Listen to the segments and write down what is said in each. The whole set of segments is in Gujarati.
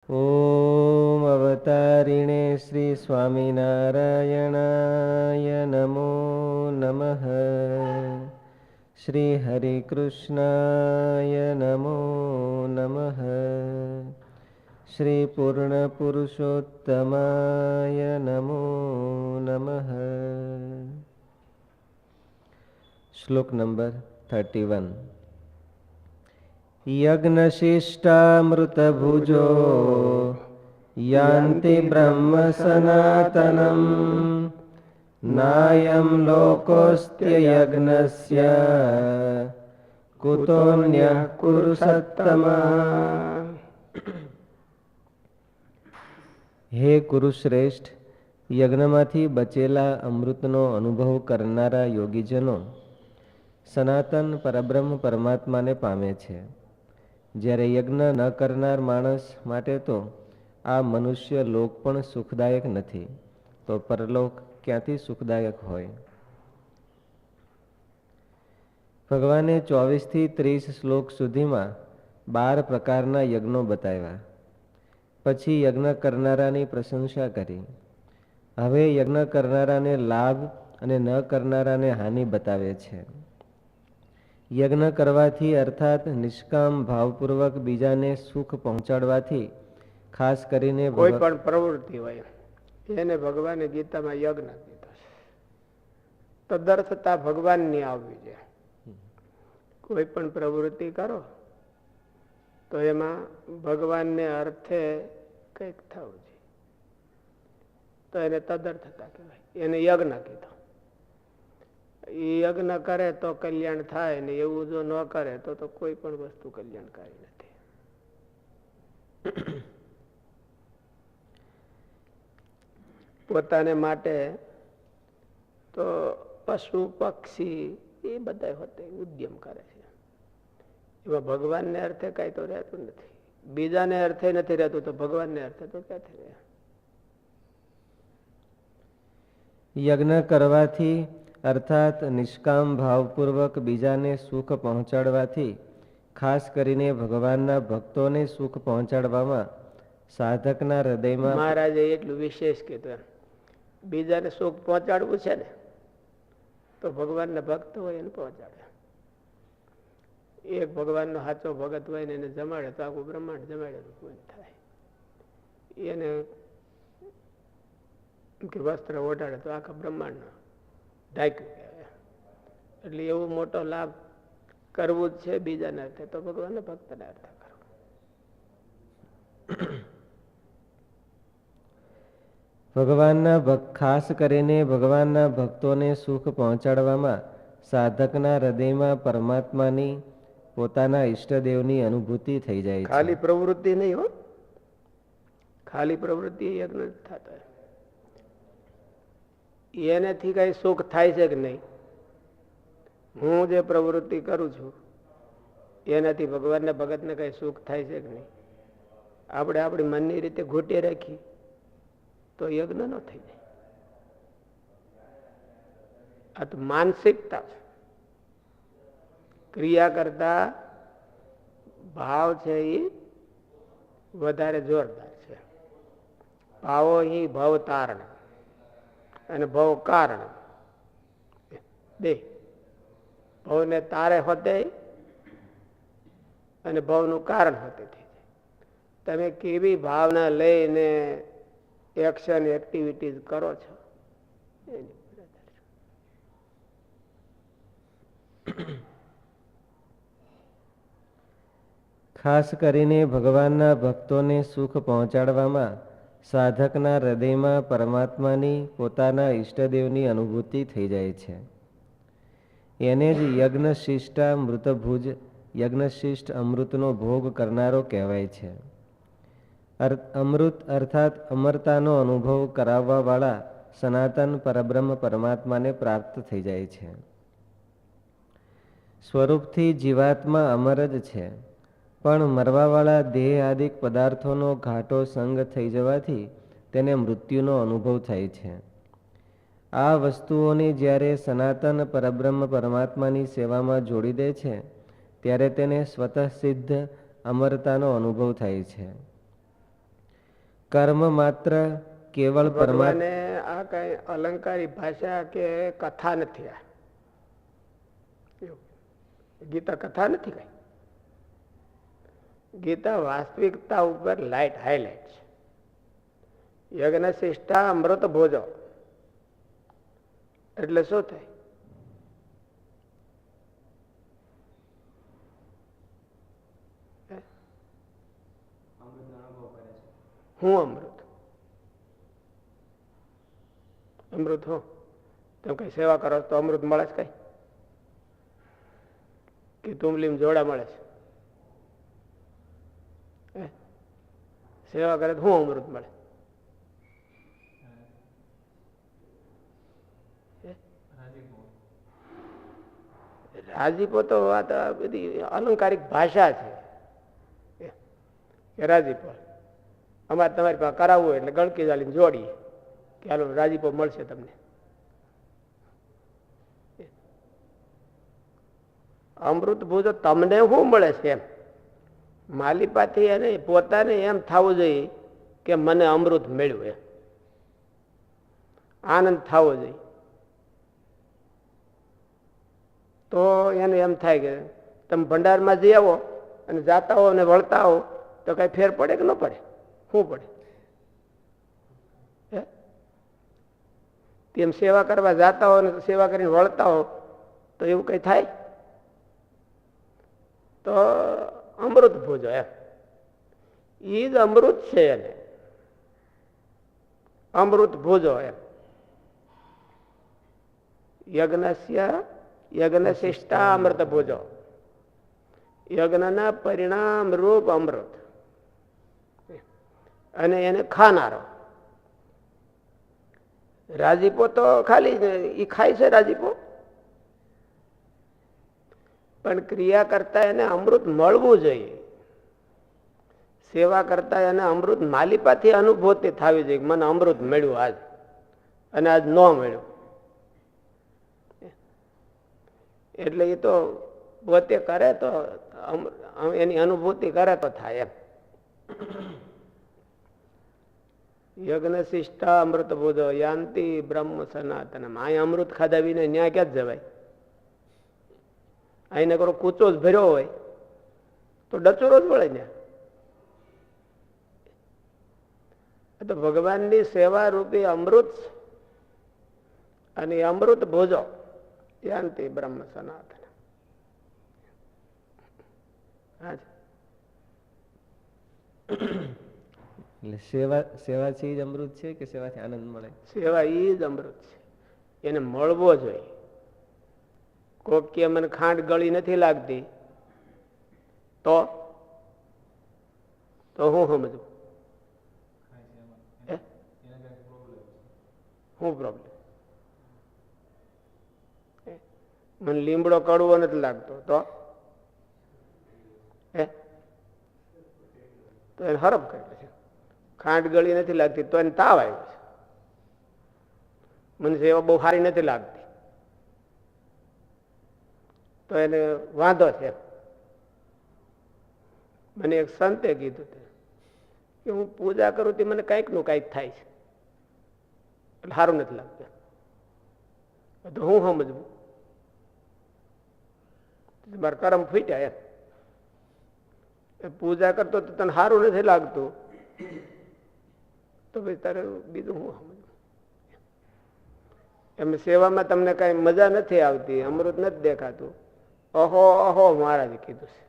ઓમ અવતારિણે શ્રી સ્વામિનારાયણાય નમો નમઃ. શ્રી હરિકૃષ્ણાય નમો નમઃ. શ્રી પૂર્ણ પુરુષોત્તમાય નમો નમઃ. શ્લોક નંબર 31. યજ્ઞશિષ્ટામૃતભુજો યાન્તિ બ્રહ્મ સનાતનમ નાયમ લોકોસ્ત્યયજ્ઞસ્ય કુતોન્યઃ કુરુ સત્તમા. હે કુરુશ્રેષ્ઠ, યજ્ઞમાંથી બચેલા અમૃતનો અનુભવ કરનારા યોગીજનો સનાતન પરબ્રહ્મ પરમાત્માને પામે છે. જ્યારે યજ્ઞ ન કરનાર માણસ માટે તો આ મનુષ્ય લોક પણ સુખદાયક નથી, તો પરલોક ક્યાંથી સુખદાયક હોય? ભગવાને 24 થી 30 શ્લોક સુધીમાં 12 પ્રકારના યજ્ઞો બતાવ્યા. પછી યજ્ઞ કરનારાની પ્રશંસા કરી. હવે યજ્ઞ કરનારાને લાભ અને ન કરનારાને હાનિ બતાવે છે. યજ્ઞ કરવાથી અર્થાત નિષ્કામ ભાવપૂર્વક બીજાને સુખ પહોંચાડવાથી, ખાસ કરીને કોઈ પણ પ્રવૃત્તિ હોય એને ભગવાને ગીતામાં યજ્ઞ કીધો છે. તદર્થતા ભગવાનની આવવી છે. કોઈ પણ પ્રવૃત્તિ કરો તો એમાં ભગવાનને અર્થે કંઈક થવું જોઈએ, તો એને તદર્થતા કહેવાય. એને યજ્ઞ કીધો. એ યજ્ઞ કરે તો કલ્યાણ થાય ને એવું જો ન કરે તો કોઈ પણ વસ્તુ કલ્યાણકારી નથી. પોતાને માટે તો પશુ પક્ષી એ બધા હોતે ઉદ્યમ કરે છે. એમાં ભગવાનને અર્થે કઈ તો રહેતું નથી. બીજાને અર્થે નથી રહેતું તો ભગવાનને અર્થે તો ક્યાંથી રહે? યજ્ઞ કરવાથી અર્થાત નિષ્કામ ભાવપૂર્વક બીજાને સુખ પહોંચાડવાથી, ખાસ કરીને ભગવાનના ભક્તોને સુખ પહોંચાડવામાં સાધકના હૃદયમાં મહારાજે એટલું વિશેષ કીધું, બીજાને સુખ પહોંચાડવું છે ને તો ભગવાનના ભક્ત હોય એને પહોંચાડે. એક ભગવાનનો સાચો ભગત હોય ને એને જમાડે તો આખું બ્રહ્માંડ જમાડેલું પૂર્ણ થાય. એને વસ્ત્ર ઓઢાડે તો આખા બ્રહ્માંડ ઢાંક્યું કહેવાય. એટલે એવો મોટો લાભ કરવું જ છે બીજાને અર્થે તો ભગવાનના ભક્તને અર્થે કરવું. ખાસ કરીને ભગવાનના ભક્તોને સુખ પહોંચાડવામાં સાધકના હૃદયમાં પરમાત્માની, પોતાના ઈષ્ટદેવની અનુભૂતિ થઈ જાય છે. ખાલી પ્રવૃત્તિ નહીં હો, ખાલી પ્રવૃત્તિ યજ્ઞ થતો. એનાથી કઈ સુખ થાય છે કે નહીં? હું જે પ્રવૃત્તિ કરું છું એનાથી ભગવાનને ભગતને કઈ સુખ થાય છે કે નહીં? આપણે આપણી મનની રીતે ઘૂંટી રાખી તો યજ્ઞ ન થઈ જાય. આ તો માનસિકતા છે. ક્રિયા કરતા ભાવ છે એ વધારે જોરદાર છે. ભાવો અહીં ભવ તારણ અને ભવ કારણ બે ભવને તારે હોતે અને ભવનું કારણ હોતે થઈ જાય. તમે કેવી ભાવના લઈને એક્શન એક્ટિવિટીઝ કરો છો એની ખાસ કરીને ભગવાનના ભક્તોને સુખ પહોંચાડવામાં સાધકના હૃદયમાં પરમાત્માની, પોતાના ઈષ્ટદેવની અનુભૂતિ થઈ જાય છે. એને જ યજ્ઞશિષ્ટામૃતભુજ, યજ્ઞશિષ્ટ અમૃતનો ભોગ કરનારો કહેવાય છે. અમૃત અર્થાત અમરતાનો અનુભવ કરાવવાવાળા સનાતન પરબ્રહ્મ પરમાત્માને પ્રાપ્ત થઈ જાય છે. સ્વરૂપથી જીવાત્મા અમર જ છે, પણ મરવાવાળા દેહ આદિક પદાર્થોનો ઘાટો સંગ થઈ જવાથી તેને મૃત્યુનો અનુભવ થાય છે. આ વસ્તુઓને જ્યારે સનાતન પરબ્રહ્મ પરમાત્માની સેવામાં જોડી દે છે ત્યારે તેને સ્વતઃ સિદ્ધ અમરતાનો અનુભવ થાય છે. કર્મ માત્ર કેવળ પરમાત્મા. ભગવાને આ કઈ અલંકારી ભાષા કે કથા નથી. આ એવું. ગીતા કથા નથી કઈ. ગીતા વાસ્તવિકતા ઉપર લાઈટ હાઈલાઈટ છે. યજ્ઞ શિષ્ટા અમૃત ભોજો એટલે શું થાય? હું અમૃત અમૃત હું તમે કઈ સેવા કરો તો અમૃત મળે છે કઈ? કે તુમલીમ જોડા મળે છે? સેવા કરે તો હું અમૃત મળે? રાજીપો તો વાત બધી અલંકારિક ભાષા છે. રાજીપો અમારે તમારી પાસે કરાવવું એટલે ગણકી ચાલીને જોડીએ કે હાલો રાજીપો મળશે તમને. અમૃત ભૂજો તમને શું મળે છે એમ માલિપાથી એને પોતાને એમ થવું જોઈએ કે મને અમૃત મળ્યું, એમ આનંદ થવો જોઈએ. તો એને એમ થાય કે તમે ભંડારમાં જઈ આવો અને જાતા હો અને વળતા હો તો કઈ ફેર પડે કે ન પડે? શું પડે? તેમ સેવા કરવા જાતા હો અને સેવા કરીને વળતા હો તો એવું કઈ થાય? તો અમૃત ભોજો એમ ઈ જ અમૃત છે. એને અમૃત ભોજો એમ યજ્ઞ શિષ્ટા અમૃત ભોજો યજ્ઞના પરિણામ રૂપ અમૃત અને એને ખાનારો. રાજીપો તો ખાલી ઈ ખાય છે રાજીપો, પણ ક્રિયા કરતા એને અમૃત મળવું જોઈએ. સેવા કરતા એને અમૃત માલિપાથી અનુભૂતિ થવી જોઈએ. મને અમૃત મળ્યું આજ અને આજ ન મળ્યું. એટલે એ તો પોતે કરે તો એની અનુભૂતિ કરે તો થાય એમ. યજ્ઞ શિષ્ટા અમૃત ભોજો યાંતિ બ્રહ્મ સનાતન. અહીં અમૃત ખાધા વિને ન્યાય ક્યાં જ જવાય? અહીં કરો કૂચો જ ભર્યો હોય તો ડચોરો જ વળે ને. તો ભગવાનની સેવા રૂપી અમૃત અને અમૃત ભોજો યાંતિ બ્રહ્મ સનાતન. એટલે સેવાથી જ અમૃત છે કે સેવાથી આનંદ મળે? સેવા ઈ જ અમૃત છે. એને મળવો જોઈએ. કોક કે મને ખાંડ ગળી નથી લાગતી તો હું સમજવું શું પ્રોબ્લેમ? મને લીમડો કડવો નથી લાગતો તો એને હરફ કરે છે. ખાંડ ગળી નથી લાગતી તો એને તાવ આવ્યો છે. મને સેવા બહુ સારી નથી લાગતી તો એને વાંધો છે. મને એક સંતે કીધું કે હું પૂજા કરું તે મને કઈક નું કઈક થાય છે એટલે સારું નથી લાગતું. તો હું સમજવું? મારા કરમ ફૂટ્યા એમ. પૂજા કરતો તો તને સારું નથી લાગતું તો ભાઈ તારે બીજું હું સમજવું? એમ સેવામાં તમને કઈ મજા નથી આવતી, અમૃત નથી દેખાતું, અહો અહો મહારાજ કીધું છે.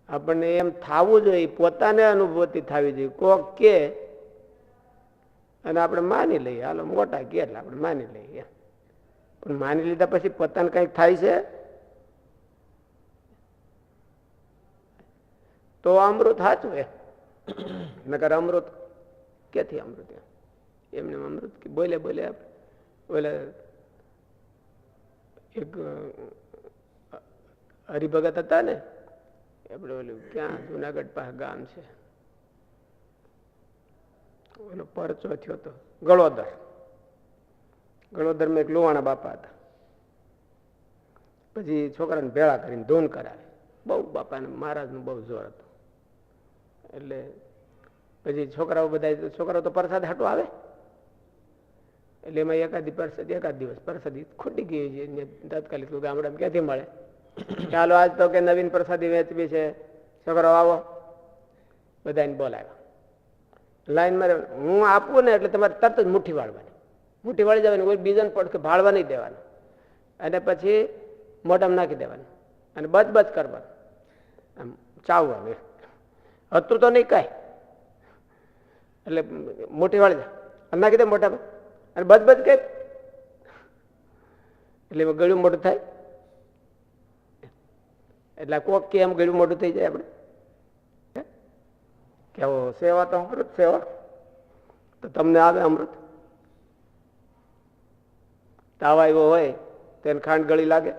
આપણને એમ થવું જોઈએ, પોતાને અનુભૂતિ થવી જોઈએ. કોક કે અને આપણે માની લઈએ, હાલો મોટા કે એટલે આપણે માની લઈએ. પણ માની લીધા પછી પોતાને કઈક થાય છે તો અમૃત સાચું એમ. નકર અમૃત ક્યાંથી અમૃત? એમને અમૃત બોલે બોલે બોલે. એક હરિભગત હતા ને આપણે ઓલું ક્યાં જુનાગઢ પાસે ગામ છે, ઓલો પરચો થયો હતો ગળોદર. ગળોદરમાં એક લુવાણા બાપા હતા. પછી છોકરાને ભેળા કરીને ધૂન કરાવે. બહુ બાપાને મહારાજનું બહુ જોર હતું. એટલે પછી છોકરાઓ બધા, છોકરાઓ તો પ્રસાદ હાટું આવે, એટલે એમાં એકાદ દિવસ પ્રસાદી ખૂટી ગઈ છે, તાત્કાલિક ગામડામાં ક્યાંથી મળે, ચાલો આજ તો કે નવીન પ્રસાદી વેચવી છે, છોકરાઓ આવો, બધાને બોલાવ્યા, લાઈન મારે હું આપું ને એટલે તમારે તરત જ મુઠ્ઠી વાળવાની, મુઠ્ઠી વાળી જવાની, કોઈ બીજાને પડખે ભાળવા નહીં દેવાનું, અને પછી મોઢામાં નાખી દેવાનું અને બચ કરવાનું, આમ ચાવવાનું, હતું તો નહીં કાંઈ, એટલે મુઠ્ઠી વાળી જાય નાખી દે મોઢામાં અને બચ કે, એટલે ગળ્યું મોઢું થાય, એટલે કોક કે એમ ગળ્યું મોઢું થઈ જાય આપણે કેવો સેવા તો અમૃત સેવા, તો તમને આવે અમૃત, તાવ આવ્યો હોય તેને ખાંડ ગળી લાગે,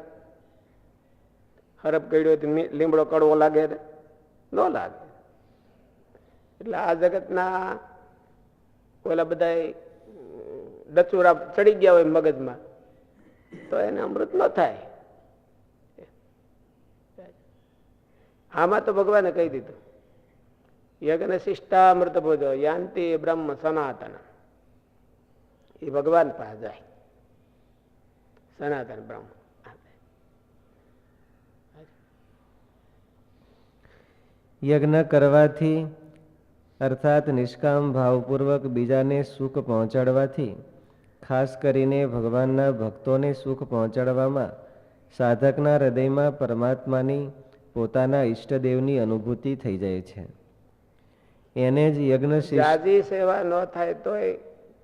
હરફ ગળ્યો હોય લીમડો કડવો લાગે ન લાગે, એટલે આ જગતના ઓલા બધા ડચુરા ચડી ગયા હોય મગજમાં તો એને અમૃત ન થાય. આમાં તો ભગવાને કહી દીધું, યજ્ઞ શિષ્ટામૃત ભોજો યાંતિ બ્રહ્મ સનાતન, એ ભગવાન પાસે જાય, સનાતન બ્રહ્મ. યજ્ઞ કરવાથી અર્થાત નિષ્કામ ભાવપૂર્વક બીજાને સુખ પહોંચાડવાથી, ખાસ કરીને ભગવાનના ભક્તોને સુખ પહોંચાડવામાં સાધકના હૃદયમાં પરમાત્માની પોતાના ઈષ્ટદેવની અનુભૂતિ થઈ જાય છે. એને જ યજ્ઞ જાજી સેવા ન થાય તોય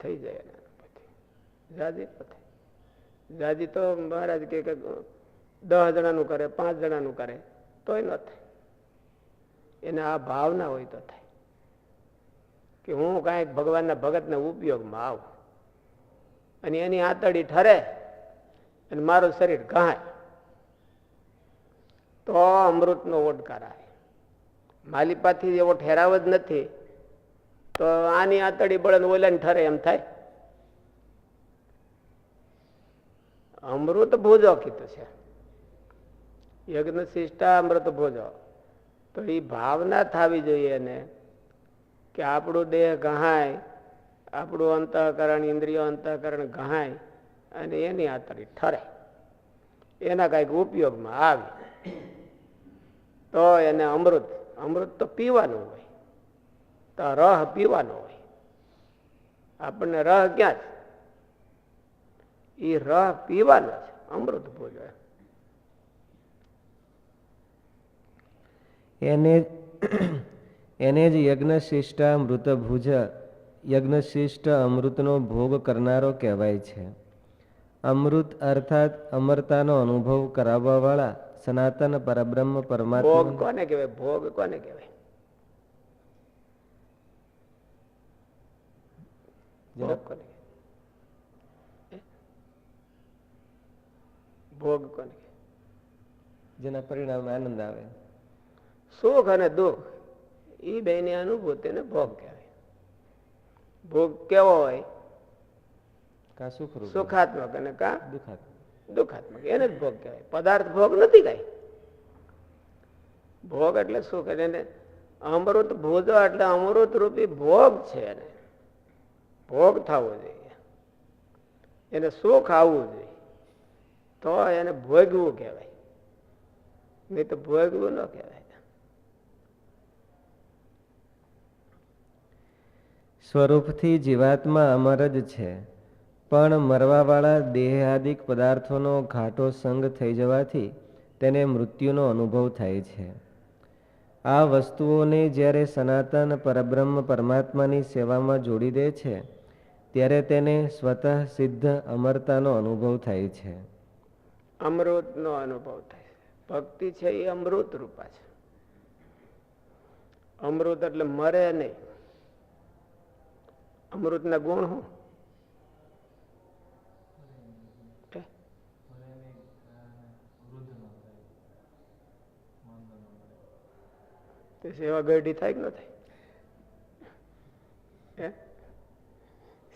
થઈ જાય, જાજી ન થાય, જાજી તો મહારાજ કે 10 જણાનું કરે, 5 જણાનું કરે તોય ન થાય, એને આ ભાવના હોય તો થાય કે હું કાંઈક ભગવાનના ભગતના ઉપયોગમાં આવું, અને એની આંતરડી ઠરે અને મારું શરીર ઘાય તો અમૃતનો ઓડકાર આવે. માલિપાથી એવો ઠેરાવ જ નથી તો આની આંતરડી બળે ઓલાની ઠરે એમ થાય. અમૃત ભોજો કીધું છે, યજ્ઞ શિષ્ટા અમૃત ભોજો, તો એ ભાવના થવી જોઈએ ને કે આપણું દેહ ગહાય, આપણું અંતઃકરણ ઇન્દ્રિયો અંતઃકરણ ગહાય અને એની આંતરડી ઠરે, એના કાંઈક ઉપયોગમાં આવે તો એને અમૃત, અમૃત તો પીવાનું હોય, તો રહ પીવાનો હોય, આપણને રહ ક્યાં છે, એ રહ પીવાનો છે, અમૃત ભોજો. એને જ યજ્ઞ શિષ્ટા મૃત ભુજ, યજ્ઞ શિષ્ટ અમૃતનો ભોગ કરનારો કહેવાય છે. અમૃત અર્થાત અમરતાનો અનુભવ કરાવવા વાળા સનાતન પરબ્રહ્મ પરમાત્મા. ભોગ કોને કહેવાય? ભોગ કોને કહેવાય? ભોગ કોને કહેવાય? ભોગ કોને કહેવાય? જેના પરિણામે આનંદ આવે. સુખ અને દુઃખ એ બેની અનુભૂતિને ભોગ કહેવાય. ભોગ કેવો હોય? કા સુખ રૂપ, સુખાત્મક અને કા દુઃખાત્મક, દુઃખાત્મક, એને જ ભોગ કહેવાય. પદાર્થ ભોગ નથી કઈ. ભોગ એટલે સુખ, એને અમૃત ભોજો એટલે અમૃત રૂપી ભોગ છે, એને ભોગ થવો જોઈએ, એને સુખ આવવું જોઈએ તો એને ભોગવું કહેવાય, નહીં તો ભોગવું ન કહેવાય. સ્વરૂપથી જીવાત્મા અમર જ છે, પણ મરવાવાળા દેહાદિક પદાર્થોનો ઘાટો સંગ થઈ જવાથી તેને મૃત્યુનો અનુભવ થાય છે. આ વસ્તુઓને જ્યારે સનાતન પરબ્રહ્મ પરમાત્માની સેવામાં જોડી દે છે ત્યારે તેને સ્વતઃ સિદ્ધ અમરતાનો અનુભવ થાય છે. અમૃતનો અનુભવ થાય. ભક્તિ છે એ અમૃત રૂપા છે. અમૃત એટલે મરે નહીં. અમૃતના ગુણ શું? તે સેવા ગઢી થાય કે ન થાય?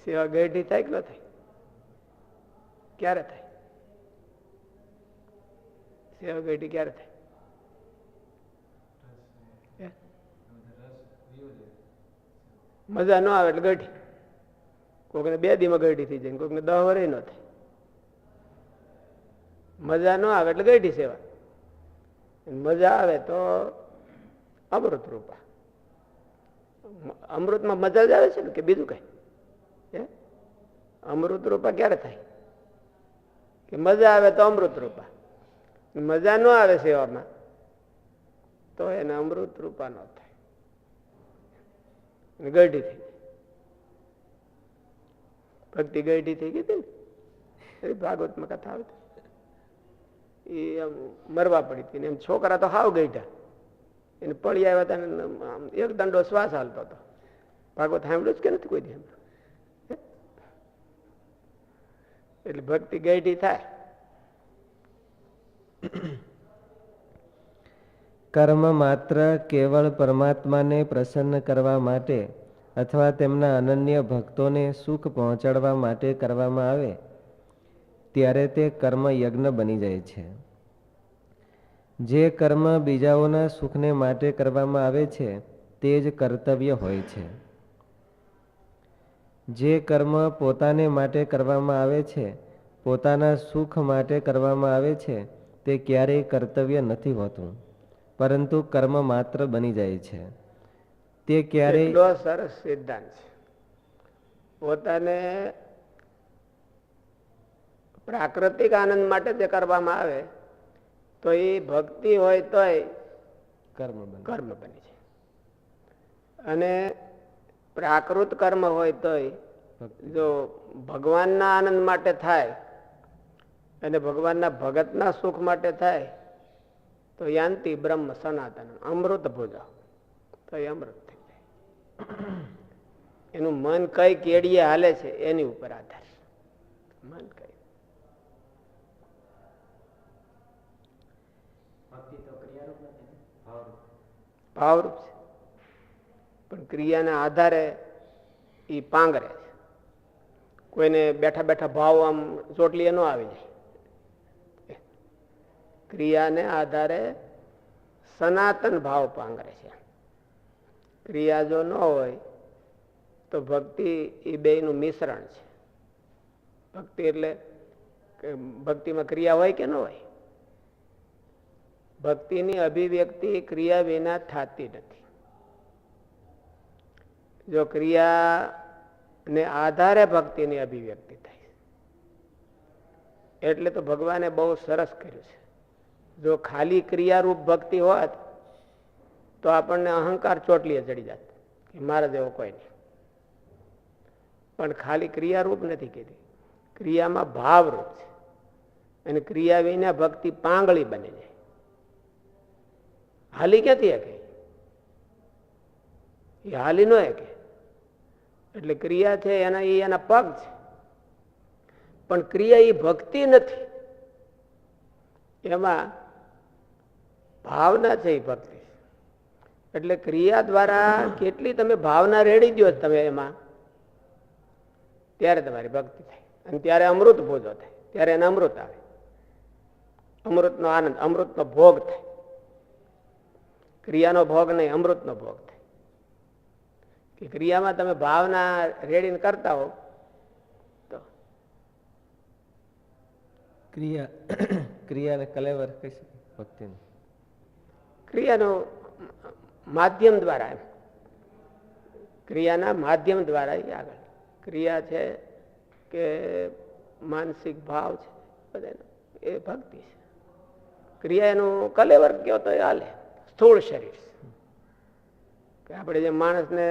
સેવા ગઢી થાય કે ન થાય? ક્યારે થાય સેવા ગઢી? ક્યારે થાય? મજા ન આવે એટલે ગઢી. કોઈકને 2 દીમાં ગઢી થઈ જાય, કોઈકને 10 વર્ષ ન થાય. મજા ન આવે એટલે ગઢી સેવા, મજા આવે તો અમૃત રૂપા. અમૃતમાં મજા જ આવે છે ને કે બીજું કઈ? અમૃત રૂપા ક્યારે થાય? કે મજા આવે તો અમૃત રૂપા, મજા ન આવે સેવામાં તો એને અમૃત રૂપા ન થાય, ગઢી થઈ. ભક્તિ ગઢી થઈ ગઈ હતી ને, ભાગવતમાં કથા આવતી. એ આમ મરવા પડી હતી ને એમ છોકરા તો હાવ ગઈઢા, એને પડી આવ્યા હતા ને એક દંડો શ્વાસ હાલતો હતો. ભાગવત સાંભળ્યું જ કે નથી કોઈ દી? એટલે ભક્તિ ગઈઢી થાય. કર્મ માત્ર કેવળ પરમાત્માને પ્રસન્ન કરવા માટે અથવા તેમના અનન્ય ભક્તોને સુખ પહોંચાડવા માટે કરવામાં આવે ત્યારે તે કર્મ યજ્ઞ બની જાય છે. જે કર્મ બીજાઓના સુખને માટે કરવામાં આવે છે તે જ કર્તવ્ય હોય છે. જે કર્મ પોતાને માટે કરવામાં આવે છે, પોતાના સુખ માટે કરવામાં આવે છે, તે ક્યારેય કર્તવ્ય નથી હોતું, પરંતુ કર્મ માત્ર બની જાય છે. તે ક્યારેય કેટલો સરસ સિદ્ધાંત છે. પોતાને પ્રાકૃતિક આનંદ માટે જે કરવામાં આવે તો એ ભક્તિ હોય તોય કર્મ બની જાય, અને પ્રાકૃત કર્મ હોય તોય જો ભગવાનના આનંદ માટે થાય અને ભગવાનના ભગતના સુખ માટે થાય તો યાંતિ બ્રહ્મ સનાતન અમૃત ભોજા, તો એ અમૃત થઈ જાય. એનું મન કઈ કેડીએ હાલે છે એની ઉપર આધાર. મન કઈ ભાવરૂપ છે, પણ ક્રિયાના આધારે એ પાંગરે છે. કોઈને બેઠા બેઠા ભાવ આમ ચોટલીએ ન આવી જાય. ક્રિયાને આધારે સનાતન ભાવ પાંગરે છે. ક્રિયા જો ન હોય તો ભક્તિ એ બેયનું મિશ્રણ છે. ભક્તિ એટલે ભક્તિમાં ક્રિયા હોય કે ન હોય? ભક્તિની અભિવ્યક્તિ ક્રિયા વિના થતી નથી. જો ક્રિયાને આધારે ભક્તિની અભિવ્યક્તિ થાય, એટલે તો ભગવાને બહુ સરસ કર્યું છે. જો ખાલી ક્રિયારૂપ ભક્તિ હોત તો આપણને અહંકાર ચોટલીએ ચડી જાત કે મારા જેવો કોઈ નહીં. પણ ખાલી ક્રિયારૂપ નથી કીધી, ક્રિયામાં ભાવરૂપ છે. અને ક્રિયા વિના ભક્તિ પાંગળી બની જાય. હાલી ક્યાંથી હકે? એ હાલી ન હકે. એટલે ક્રિયા છે એના પગ છે, પણ ક્રિયા એ ભક્તિ નથી. એમાં ભાવના છે એ ભક્તિ. એટલે ક્રિયા દ્વારા કેટલી તમે ભાવના રેડી દો તમે એમાં, ત્યારે તમારી ભક્તિ થાય. અને ત્યારે અમૃત ભોજો થાય, ત્યારે એને અમૃત આવે, અમૃતનો આનંદ, અમૃતનો ભોગ થાય. ક્રિયાનો ભોગ નહીં, અમૃતનો ભોગ થાય. કે ક્રિયામાં તમે ભાવના રેડીને કરતા હો તો ક્રિયાને કલેવર કહી શકે ભક્તિનું. ક્રિયાનું માધ્યમ દ્વારા, ક્રિયાના માધ્યમ દ્વારા આગળ. ક્રિયા છે કે માનસિક ભાવ છે બધા, એ ભક્તિ છે. ક્રિયા એનું કલેવર કયો તો એ હાલે. સ્થૂળ શરીર કે આપણે જે માણસને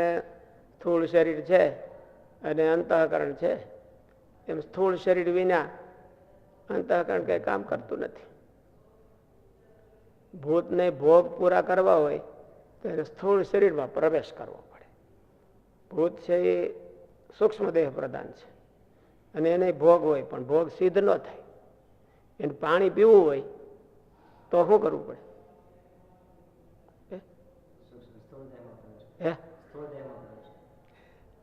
સ્થૂળ શરીર છે અને અંતઃકરણ છે, એમ સ્થૂળ શરીર વિના અંતઃકરણ કઈ કામ કરતું નથી. ભૂતને ભોગ પૂરા કરવા હોય તો એને સ્થૂળ શરીરમાં પ્રવેશ કરવો પડે. ભૂત છે એ સૂક્ષ્મ દેહ પ્રધાન છે અને એને ભોગ હોય, પણ ભોગ સિદ્ધ ન થાય. એને પાણી પીવું હોય તો શું કરવું પડે?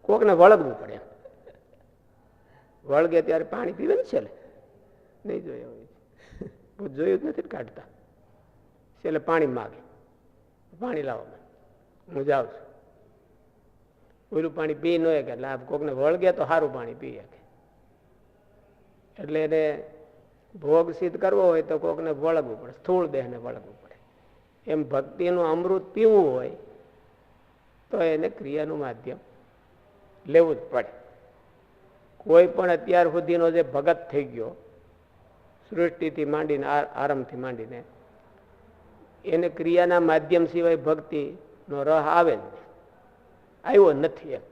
કોકને વળગવું પડે. વળગે ત્યારે પાણી પીવે ને છેલ્લે, નહીં જોયું હોય, ભૂત જોયું જ નથી કાઢતા. છેલ્લે પાણી માગે, પાણી લાવો, હું જાઉં છું. ઓલું પાણી પી ન શકે, એટલે આ કોકને વળગે તો સારું પાણી પી શકે. એટલે એને ભોગ સિદ્ધ કરવો હોય તો કોકને વળગવું પડે, સ્થૂળ દેહને વળગવું પડે. એમ ભક્તિનું અમૃત પીવું હોય તો એને ક્રિયાનું માધ્યમ લેવું જ પડે. કોઈ પણ અત્યાર સુધીનો જે ભગત થઈ ગયો, સૃષ્ટિથી માંડીને આરંભથી માંડીને, એને ક્રિયાના માધ્યમ સિવાય ભક્તિનો રહ આવે જ નહીં, આવ્યો નથી એમ.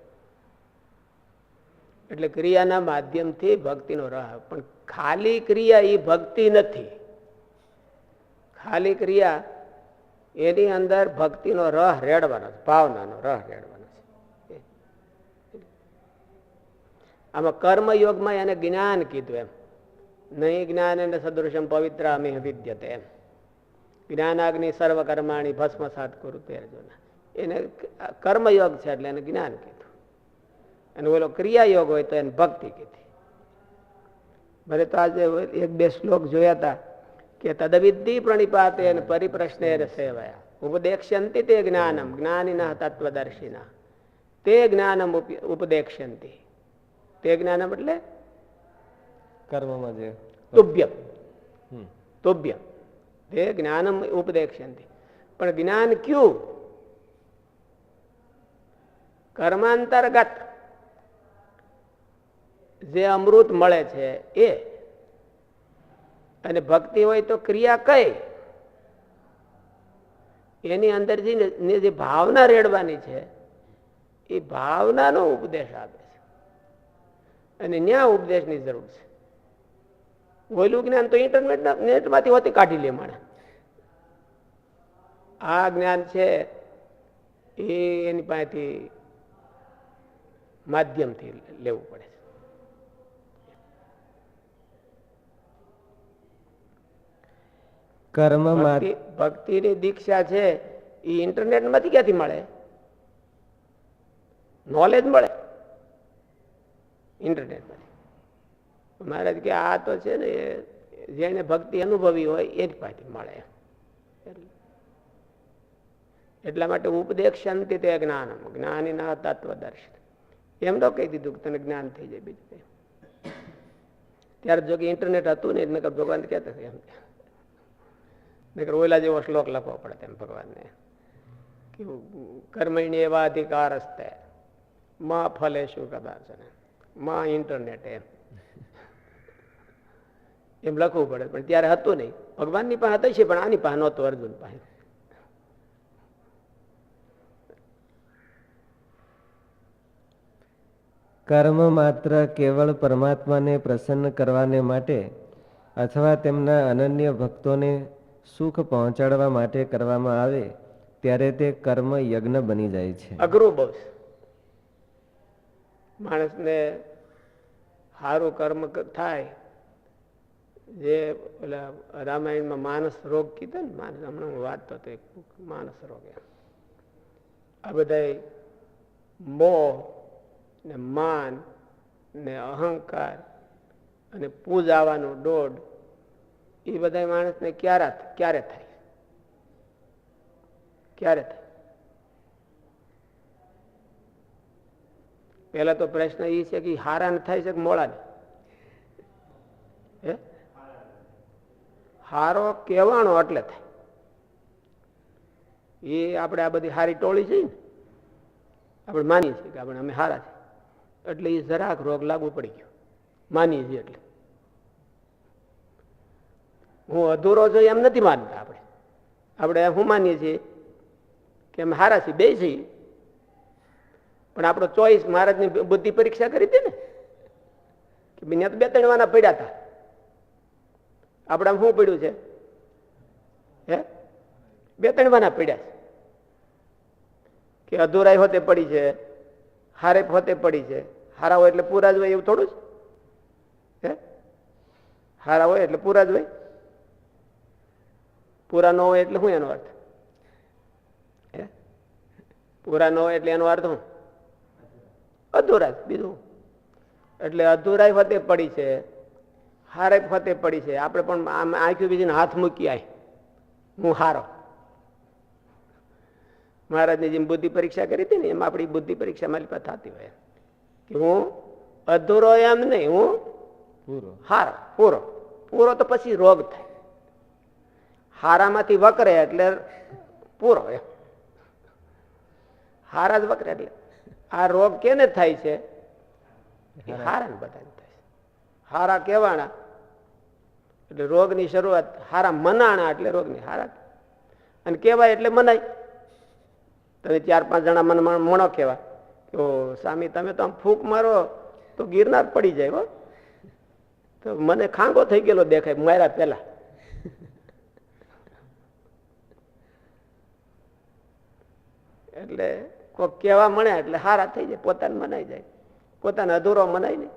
એટલે ક્રિયાના માધ્યમથી ભક્તિનો રહ આવે. પણ ખાલી ક્રિયા એ ભક્તિ નથી. ખાલી ક્રિયા એની અંદર ભક્તિનો રહ રેડવાનો છે, ભાવનાનો રહ રેડવાનો છે. આમાં કર્મયોગમાં એને જ્ઞાન કીધું એમ. નહીં જ્ઞાન એને સદૃશમ પવિત્ર અમે વિદ્યતે એમ. જ્ઞાનાગ્નિ સર્વ કર્માણી ભસ્મસાત કરું તે અર્જુન. એને કર્મયોગ છે એટલે એને જ્ઞાન કીધું. અને ઓલો ક્રિયાયોગ હોય તો એને ભક્તિ કીધી. ભલે તો આજે એક બે શ્લોક જોયા હતા કે તદવિદ્ધિ પ્રણિપાતે પરિપ્રશ્ને સેવયા ઉપદેક્ષ્યંતિ તે જ્ઞાનમ જ્ઞાનિના તત્વદર્શિના તે જ્ઞાનમ ઉપદેક્ષ્યંતિ. તે જ્ઞાનમ એટલે કર્મમાં જે તુભ્યમ તુભ્યમ તે જ્ઞાનમ ઉપદેક્ષ્યંતિ. પણ જ્ઞાન ક્યું? કર્માંતર્ગત જે અમૃત મળે છે એ. અને ભક્તિ હોય તો ક્રિયા કઈ? એની અંદરથી જે ભાવના રેડવાની છે એ ભાવનાનો ઉપદેશ આપે છે. અને ન્યા ઉપદેશની જરૂર છે. ઓલું જ્ઞાન તો નેટમાંથી હોતી કાઢી લે માણસ. આ જ્ઞાન છે એ એની પાસેથી માધ્યમથી લેવું પડે છે. ભક્તિની દીક્ષા છે એ ઇન્ટરનેટ માંથી ક્યાંથી મળે? નોલેજ મળે ઇન્ટરનેટ માંથી. મહારાજ કે આ તો છે ને જેને ભક્તિ અનુભવી હોય એ જ પાસેથી મળે. એટલા માટે ઉપદેક્ષ્યંતિ તે જ્ઞાનમ જ્ઞાનીના તત્વદર્શિ. એમ ન કહી દીધું કે તને જ્ઞાન થઈ જાય બીજું. ત્યારે જો કે ઇન્ટરનેટ હતું ને નકર ભગવાન કહેતા એમ, નકર ઓલા જેવો શ્લોક લખવો પડે તેમ ભગવાનને. કર્મણ્ય એવા અધિકાર હસ્તે માં ફલે શું કદાચ માં ઇન્ટરનેટ એમ લખવું પડે. પણ ત્યારે હતું નહીં. ભગવાનની પાસે હતું છે પણ આની પાસે નહોતું, અર્જુન પાસે. કર્મ માત્ર કેવળ પરમાત્માને પ્રસન્ન કરવાને માટે અથવા તેમના અનન્ય ભક્તોને સુખ પહોંચાડવા માટે કરવામાં આવે ત્યારે તે કર્મ યજ્ઞ બની જાય છે. અઘરું બહુ છે. માણસને સારું કર્મ થાય, જે ઓલા રામાયણમાં માનસ રોગ કીધો ને, માનસ હમણાં હું વાંચતો હતો માનસ રોગ. આ બધા મોહ ને માન ને અહંકાર અને પૂજાવાનું દોડ એ બધા માણસને ક્યારે થાય? ક્યારે થાય? પેલા તો પ્રશ્ન એ છે કે હારાને થાય છે કે મોળાને? હારો કહેવાનો એટલે થાય. એ આપણે આ બધી હારી ટોળી છે ને, આપણે માનીએ છીએ કે આપણે અમે હારા છે એટલે એ જરાક રોગ લાગુ પડી ગયો, માનીએ છીએ. એટલે હું અધૂરો છું એમ નથી માનતા. આપણે શું માનીએ છીએ કે અમે હારા છીએ, બે છીએ. પણ આપણો ચોઈસ મહારાજની બુદ્ધિ પરીક્ષા કરી હતી ને કે બીજા તો 2-3 વાના પડ્યા હતા. આપણે શું પડ્યું છે? 2-3 વાના પડ્યા છે કે અધૂરાઈ હોતે પડી છે, હારે હોતે પડી છે. હારા હોય એટલે પૂરા જ હોય એવું થોડું છે? હારા હોય એટલે પૂરા જ હોય. પૂરા ન હોય એટલે શું એનો અર્થ? પૂરા ન હોય એટલે એનો અર્થ શું? અધૂરા. બીજું એટલે અધૂરાઈ હોતે પડી છે, હારે હોતે પડી છે. આપણે પણ આંખ્યું બીજીને હાથ મૂકી આય હું હારો. મહારાજની જેમ બુદ્ધિ પરીક્ષા કરી હતી ને એમ આપણી બુદ્ધિ પરીક્ષા મારી પાસે થતી હોય કે હું અધૂરો એમ નહીં, હું પૂરો. હારો પૂરો. પૂરો તો પછી રોગ થાય. હારામાંથી વકરે એટલે પૂરો એમ. હારા જ વકરે એટલે આ રોગ કેને થાય છે? હારા ને બધાને થાય છે. હારા કહેવાના એટલે રોગની શરૂઆત, હારા મનાણા એટલે રોગની હારા, અને કહેવાય એટલે મનાય. તમે 4-5 જણા મણો કહેવા કે સ્વામી તમે તો આમ ફૂંક મારો તો ગિરનાર પડી જાય હો, તો મને ખાંગો થઈ ગયેલો દેખાય માર્યા પેલા. એટલે કોઈક કહેવા મળે એટલે હારા થઈ જાય, પોતાને મનાઈ જાય. પોતાને અધૂરો મનાય નહીં,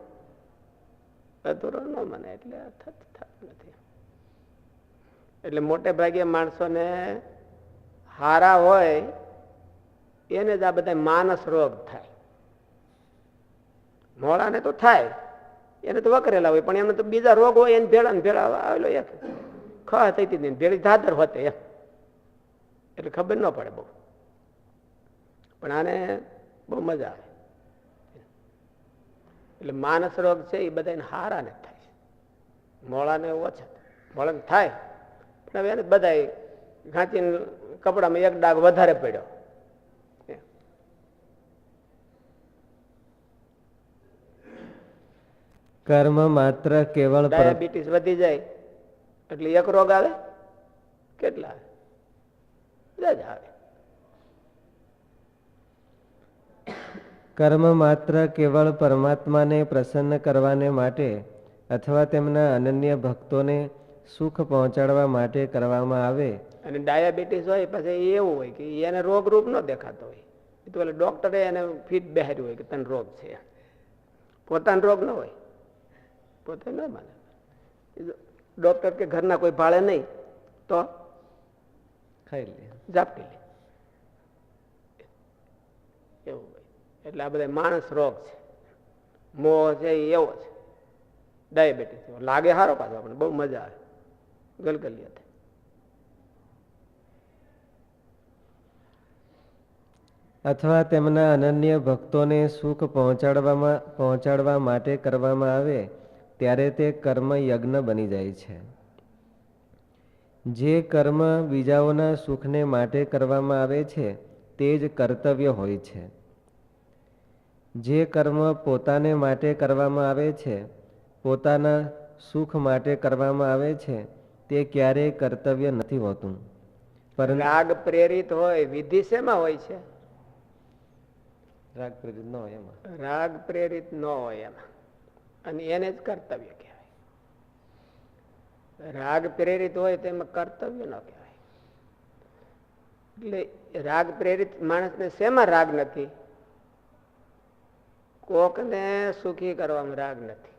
અધૂરો ન મનાય એટલે થતું નથી. એટલે મોટે ભાગે માણસોને હારા હોય એને જ આ બધા માનસ રોગ થાય. મોળાને તો થાય, એને તો વકરેલા હોય, પણ એમને તો બીજા રોગ હોય એને ભેળા ને ભેળા આવેલો એક ખા થઈ હતી ભેળી ધાધર હોતે એમ, એટલે ખબર ન પડે બહુ. પણ આને બહુ મજા આવે. એટલે માનસ રોગ છે એ બધા હારાને થાય છે, મોળાને ઓછા. મોળાને થાય પણ હવે એને બધા ઘાંચીને કપડામાં એક ડાઘ વધારે પડ્યો. કર્મ માત્ર કેવળ ડાયાબિટીસ વધી જાય એટલે એક રોગ આવે, કેટલા આવે? બધા જ આવે. કર્મ માત્ર કેવળ પરમાત્માને પ્રસન્ન કરવાને માટે અથવા તેમના અનન્ય ભક્તોને સુખ પહોંચાડવા માટે કરવામાં આવે. અને ડાયાબિટીસ હોય પછી એવું હોય કે એને રોગરૂપ ન દેખાતો હોય, એ તો એટલે ડોક્ટરે એને ફીટ બેહાર્યું હોય કે તને રોગ છે, પોતાનો રોગ ન હોય, પોતે ન માને. ડોક્ટર કે ઘરના કોઈ ભાળે નહીં તો ખાઈ લે, ઝાપટી લે, એવું હોય. એટલે આ બધા માણસ રોગ છે, મોહ છે એ એવો છે. ડાયાબિટીસ લાગે સારો પાછો, આપણને બહુ મજા આવે, ગલગલિયા થાય. અથવા તેમના અનન્ય ભક્તોને સુખ પહોંચાડવા માટે કરવામાં આવે ત્યારે તે કર્મ યજ્ઞ બની જાય છે. જે કર્મ બીજાઓના સુખને માટે કરવામાં આવે છે તે જ કર્તવ્ય હોય છે. જે કર્મ પોતાને માટે કરવામાં આવે છે, પોતાના સુખ માટે કરવામાં આવે છે, તે ક્યારેય કર્તવ્ય નથી હોતું. પરંતુ રાગ પ્રેરિત હોય, વિધિ શેમાં હોય છે? રાગ પ્રેરિત ન હોય એમાં. રાગ પ્રેરિત ન હોય એમાં, અને એને જ કર્તવ્ય કહેવાય. રાગ પ્રેરિત હોય તો એમાં કર્તવ્ય ન કહેવાય. એટલે રાગ પ્રેરિત માણસને શેમાં રાગ નથી? કોકને સુખી કરવામાં રાગ નથી,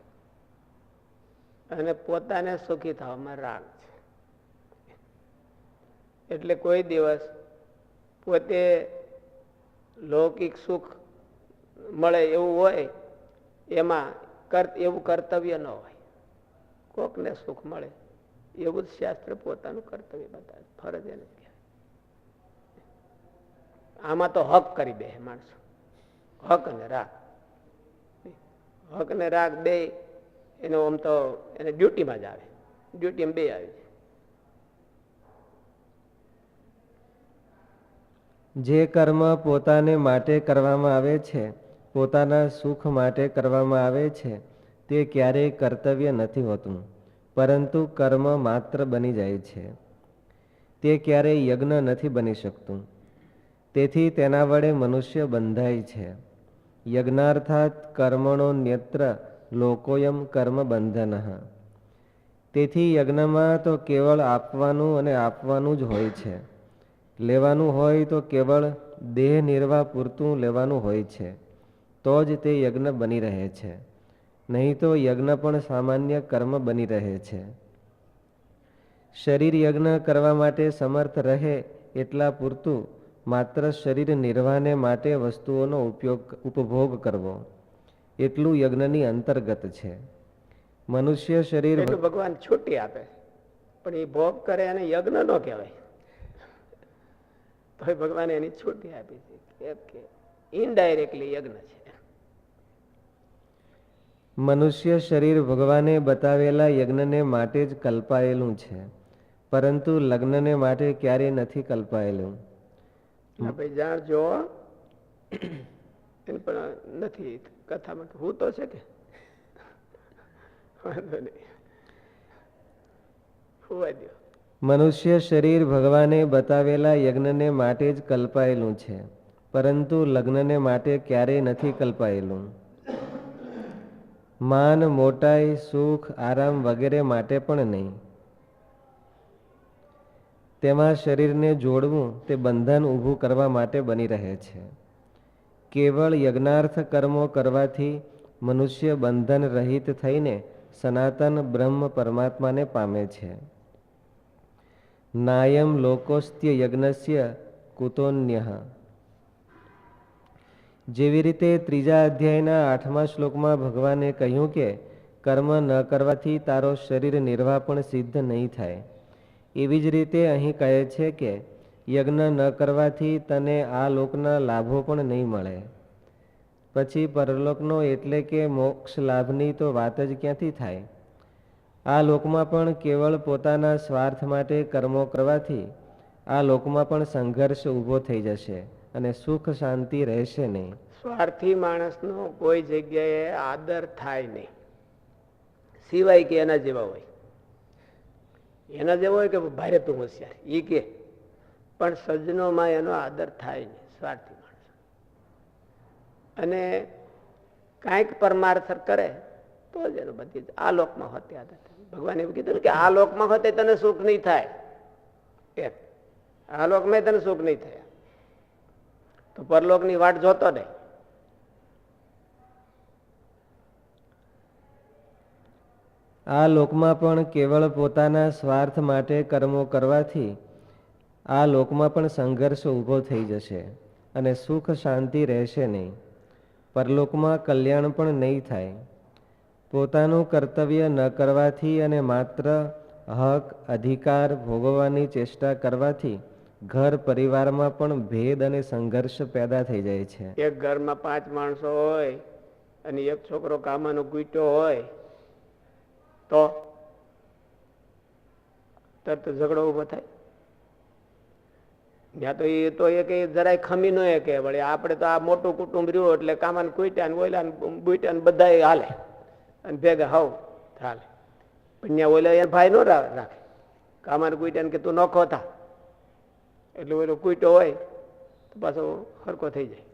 અને પોતાને સુખી થવામાં રાગ છે. એટલે કોઈ દિવસ પોતે લૌકિક સુખ મળે એવું હોય એમાં એવું કર્તવ્ય ન હોય. કોકને સુખ મળે એવું જ શાસ્ત્ર પોતાનું કર્તવ્ય બતાવે, ફરજ એને કહેવાય. આમાં તો હક કરી દે માણસો, હક અને રાગ. હક ને રાગ બે એનો આમ તો એને ડ્યુટીમાં જ આવે, ડ્યુટીમાં બે આવે છે. જે કર્મ પોતાને માટે કરવામાં આવે છે, પોતાના સુખ માટે કરવામાં આવે છે, તે ક્યારેય કર્તવ્ય નથી હોતું, પરંતુ કર્મ માત્ર બની જાય છે. તે ક્યારેય યજ્ઞ નથી બની શકતું. તેથી તેના વડે મનુષ્ય બંધાય છે. યજ્ઞાર્થાત કર્મણો ન્યત્ર લોકોયમ કર્મ બંધન. તેથી યજ્ઞમાં તો કેવળ આપવાનું અને આપવાનું જ હોય છે. લેવાનું હોય તો કેવળ દેહ નિર્વાહ પૂરતું લેવાનું હોય છે, તો જ તે યજ્ઞ બની રહે છે. નહીં તો યજ્ઞ પણ સામાન્ય કર્મ બની રહે છે. શરીર યજ્ઞ કરવા માટે સમર્થ રહે એટલા પૂરતું માત્ર શરીર નિર્વાહને માટે વસ્તુઓનો ઉપભોગ કરવો એટલું યજ્ઞની અંતર્ગત છે. મનુષ્ય શરીર એટલું ભગવાન છૂટી આપે, પણ એ ભોગ કરે અને યજ્ઞ ન કહેવાય. તો ભગવાને એની છૂટી આપી છે કેમ કે ઇનડાયરેક્ટલી યજ્ઞ છે. મનુષ્ય શરીર ભગવાને બતાવેલા યજ્ઞને માટે જ કલ્પાયેલું છે, પરંતુ લગ્નને માટે ક્યારેય નથી કલ્પાયેલું. ભાઈ જાણજો એને પણ નથી કથામાં હું તો છે કે વાંધો નહીં હોવા દો. મનુષ્ય શરીર ભગવાને બતાવેલા યજ્ઞને માટે જ કલ્પાયેલું છે, પરંતુ લગ્નને માટે ક્યારેય નથી કલ્પાયેલું. માન, મોટાઈ, સુખ, આરામ વગેરે માટે પણ નહીં. તેમાં શરીરને જોડવું તે બંધન ઊભું કરવા માટે બની રહે છે. કેવળ યજ્ઞાર્થ કર્મો કરવાથી મનુષ્ય બંધન રહિત થઈને સનાતન બ્રહ્મ પરમાત્માને પામે છે. નાયમ લોકોસ્ત્ય યજ્ઞસ્ય કુતોન્યઃ. જેવી રીતે ત્રીજા અધ્યાયના 8મા શ્લોકમાં ભગવાને કહ્યું કે કર્મ ન કરવાથી તારો શરીર નિર્વાહ પણ સિદ્ધ નહીં થાય, એવી જ રીતે અહીં કહે છે કે યજ્ઞ ન કરવાથી તને આ લોકના લાભો પણ નહીં મળે. પછી પરલોકનો એટલે કે મોક્ષ લાભની તો વાત જ ક્યાંથી થાય. આ લોકમાં પણ કેવળ પોતાના સ્વાર્થ માટે કર્મો કરવાથી આ લોકમાં પણ સંઘર્ષ ઊભો થઈ જશે અને સુખ શાંતિ રહેશે નહીં. સ્વાર્થી માણસનો કોઈ જગ્યાએ આદર થાય નહીં, સિવાય કે એના જેવા હોય. એના જેવો હોય કે ભારે તું હોશિયાર ઈ કે, પણ સજ્જનોમાં એનો આદર થાય નહીં, સ્વાર્થી માણસ. અને કાંઈક પરમાર્થ કરે તો જ એનો બધી આ લોકમાં હોતે આદર થાય. ભગવાન એવું કીધું કે આ લોકમાં હોતે તને સુખ નહીં થાય, એમ આ લોકમાં તને સુખ નહીં થાય, તો પરલોકની વાટ જોતો નહીં. આ લોકમાં પણ કેવળ પોતાના સ્વાર્થ માટે કર્મો કરવાથી આ લોકમાં પણ સંઘર્ષ ઊભો થઈ જશે અને સુખ શાંતિ રહેશે નહીં. પરલોકમાં કલ્યાણ પણ નહીં થાય. પોતાનું કર્તવ્ય ન કરવાથી અને માત્ર હક અધિકાર ભોગવવાની ચેષ્ટા કરવાથી ઘર પરિવારમાં પણ ભેદ અને સંઘર્ષ પેદા થઈ જાય છે. એક ઘરમાં 5 માણસો હોય અને એક છોકરો કામાનો ગુઈટો હોય તો તરત ઝઘડો ઉભો થાય. ત્યાં તો એ તો એ જરાય ખમી ન કે વળે આપણે તો આ મોટું કુટુંબ રહ્યું એટલે કામાને કુઈટા ને ઓયલા બુઈટા ને બધા હાલે અને ભેગા હાવ હાલે. પણ ત્યાં ઓલા એ ભાઈ ન રાખે, કામાને કુઈટા ને કે તું નોખો થા એટલે ઓલો કુઈટો હોય તો પાછો હરકો થઈ જાય.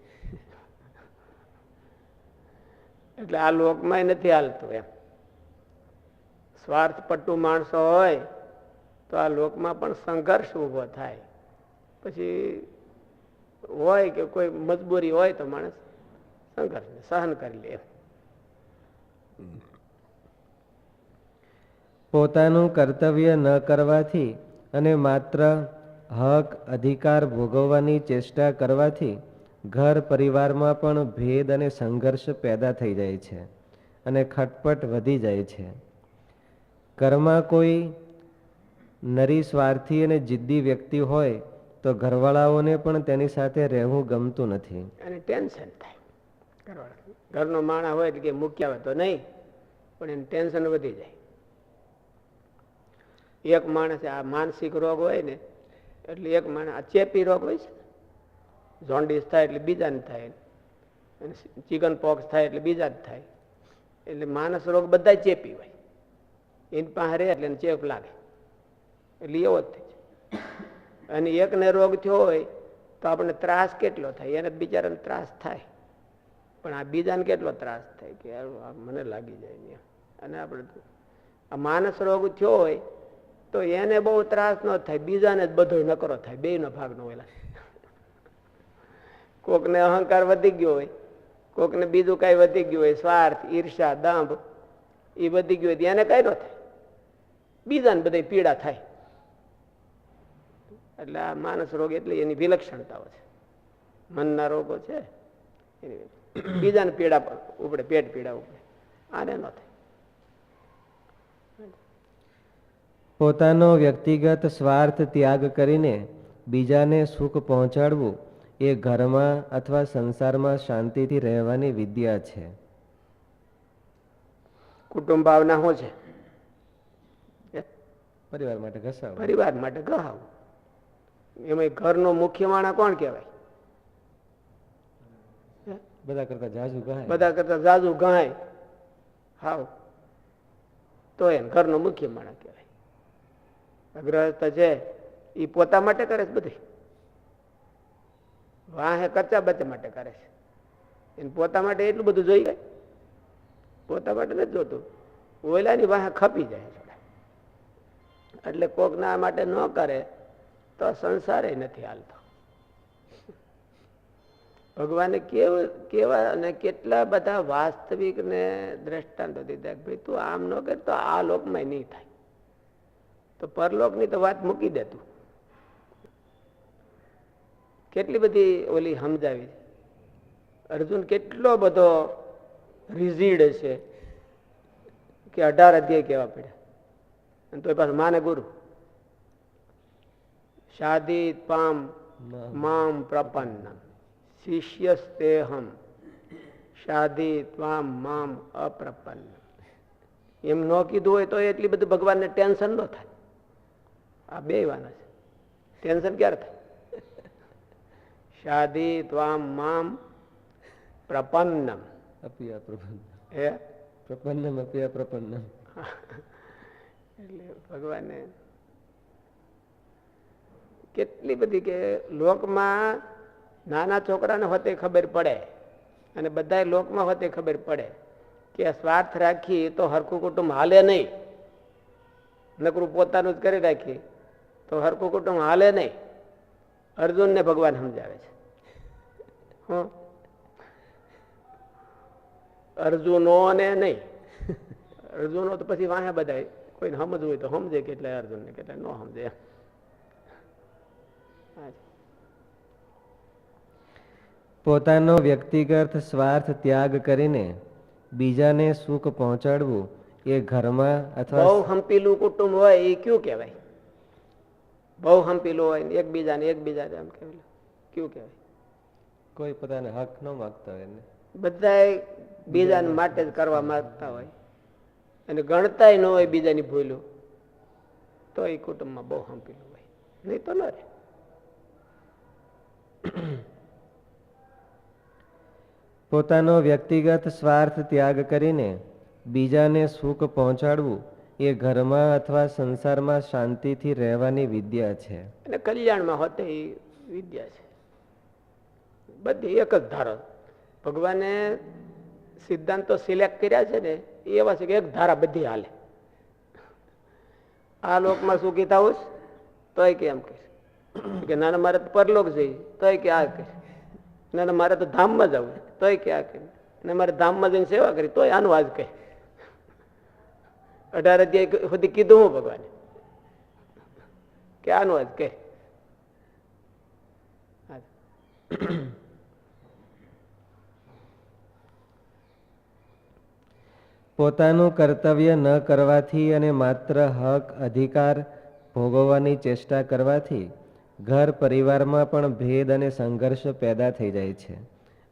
એટલે આ લોકમાં નથી હાલતું એમ. સ્વાર્થ પટ્ટુ માણસો હોય તો આ લોકમાં પણ સંઘર્ષ ઉભો થાય. પછી હોય કે કોઈ મજબૂરી હોય તો માણસ સંઘર્ષને સહન કરી લે. પોતાનું કર્તવ્ય ન કરવાથી અને માત્ર હક અધિકાર ભોગવવાની ચેષ્ટા કરવાથી ઘર પરિવારમાં પણ ભેદ અને સંઘર્ષ પેદા થઈ જાય છે અને ખટપટ વધી જાય છે. ઘરમાં કોઈ નરી સ્વાર્થી અને જિદ્દી વ્યક્તિ હોય તો ઘરવાળાઓને પણ તેની સાથે રહેવું ગમતું નથી અને ટેન્શન થાય. ઘરનો માણસ હોય એટલે કે મૂક્યા હોય તો નહીં, પણ એને ટેન્શન વધી જાય. એક માણસ આ માનસિક રોગ હોય ને એટલે એક માણસ આ ચેપી રોગ હોય છે, જોન્ડિસ થાય એટલે બીજાને થાય, અને ચિકન પોક્સ થાય એટલે બીજા જ થાય. એટલે માનસ રોગ બધા ચેપી હોય, એની પાસે રહે એટલે ચેપ લાગે એટલે એવો જ થઈ જાય. અને એકને રોગ થયો હોય તો આપણને ત્રાસ કેટલો થાય, એને બિચારાને ત્રાસ થાય, પણ આ બીજાને કેટલો ત્રાસ થાય કે મને લાગી જાય. અને આપણે આ માનસ રોગ થયો હોય તો એને બહુ ત્રાસ ન થાય, બીજાને જ બધો નકરો થાય, બેયનો ભાગ ન હોય. કોકને અહંકાર વધી ગયો હોય, કોકને બીજું કઈ વધી ગયું હોય, સ્વાર્થ ઈર્ષા દંભ એ વધી ગયું હોય એને કઈ ન થાય, બીજાને બધી પીડા થાય. એટલે આ માનસ રોગ એટલે એની વિલક્ષણતાઓ છે, મનના રોગો છે, બીજાને પીડા ઉપડે, પેટ પીડા ઉપડે, આને ન થાય. પોતાનો વ્યક્તિગત સ્વાર્થ ત્યાગ કરીને બીજાને સુખ પહોંચાડવું એ ઘરમાં અથવા સંસારમાં શાંતિથી રહેવાની વિદ્યા છે. કુટુંબ ભાવના શું છે? પરિવાર માટે ઘસાવ. પરિવાર માટે ગહાવ. એમાં ઘરનો મુખ્ય માણસ કોણ કહેવાય? બધા કરતા જાજુ ગાય. બધા કરતા જાજુ ગાય. હાવ તો એમ ઘરનો મુખ્ય માણસ કહેવાય. ગ્રહસ્થ છે એ પોતા માટે કરે છે બધી. વાહે કચ્ચા બચ્ચા માટે કરે છે. એને પોતા માટે એટલું બધું જોઈ જાય? પોતા માટે નથી જોતું. ઓયલાની વાહે ખપી જાય. એટલે કોકના માટે ન કરે તો સંસારે નથી હાલતો. ભગવાને કેવા અને કેટલા બધા વાસ્તવિક ને દ્રષ્ટાંતો દીધા. ભાઈ તું આમ ન કર તો આ લોકમાં નહીં થાય, તો પરલોકની તો વાત મૂકી દે તું. કેટલી બધી ઓલી સમજાવી. અર્જુન કેટલો બધો રિઝીડ છે કે 18 અધ્યાય કેવા પડ્યા. અને તો પાછું માને ગુરુ શાદી પામ મામ પ્રપન્ન શિષ્યસ્તેહમ શાદી ત્વામ મામ અપ્રપન્ન. એમ ન કીધું હોય તો એટલી બધું ભગવાનને ટેન્શન ન થાય. આ બે વાના છે. ટેન્શન ક્યારે થાય? શાદી ત્વામ મામ પ્રપન્નમ અપિયા પ્રપન્ન. હે પ્રપન્નમ અપિયા પ્રપન્નમ. એટલે ભગવાને કેટલી બધી કે લોકમાં નાના છોકરાને હોતે ખબર પડે અને બધા લોકમાં હોતે ખબર પડે કે સ્વાર્થ રાખી તો હરખું કુટુંબ હાલે નહીં. નકરું પોતાનું જ કરી રાખી તો હરખું કુટુંબ હાલે નહીં. અર્જુનને ભગવાન સમજાવે છે. અર્જુનો ને નહીં. અર્જુનો તો પછી વાહે બધા કોઈને સમજવું હોય તો સમજે, કેટલાય અર્જુન ને કેટલાય ન સમજે. પોતાનો વ્યક્તિગત સ્વાર્થ ત્યાગ કરીને બીજાને સુખ પહોંચાડવું એ ઘરમાં અથવા બહુ હંપીલું કુટુંબ હોય એ કયું કહેવાય? બહુ હંપીલું હોય એકબીજાને એમ કહેવાય કયું કહેવાય? કોઈ પોતાને હક ન માગતા હોય ને બધા બીજાને માટે જ કરવા માંગતા હોય અને ગણતાય ન હોય બીજાની ભૂલું, તો એ કુટુંબમાં બહુ હંપીલું હોય. નહીં તો ન રહે. પોતાનો વ્યક્તિગત સ્વાર્થ ત્યાગ કરીને બીજાને સુખ પહોંચાડવું એ ઘરમાં અથવા સંસારમાં શાંતિથી રહેવાની વિદ્યા છે. અને કલ્યાણમાં હોતે એ વિદ્યા છે. બધી એક જ ધારો. ભગવાને સિદ્ધાંતો સિલેક્ટ કર્યા છે ને એવા છે કે એક ધારા બધી હાલે. આ લોકમાં સુખી થવું તોય કે એમ કે નાના મારે તો પરલોક જઈ તોય કે આ કે ના મારે તો ધામમાં જવું તોય કે આ કે મારે ધામમાં જઈને સેવા કરી તોય આનું આજ કહે. 18 અધ્યાય સુધી કીધું હું ભગવાને કે આનું આજ કહે. પોતાનું કર્તવ્ય ન કરવાથી અને માત્ર હક અધિકાર ભોગવવાની ચેષ્ટા કરવાથી ઘર પરિવારમાં પણ ભેદ અને સંઘર્ષ પેદા થઈ જાય છે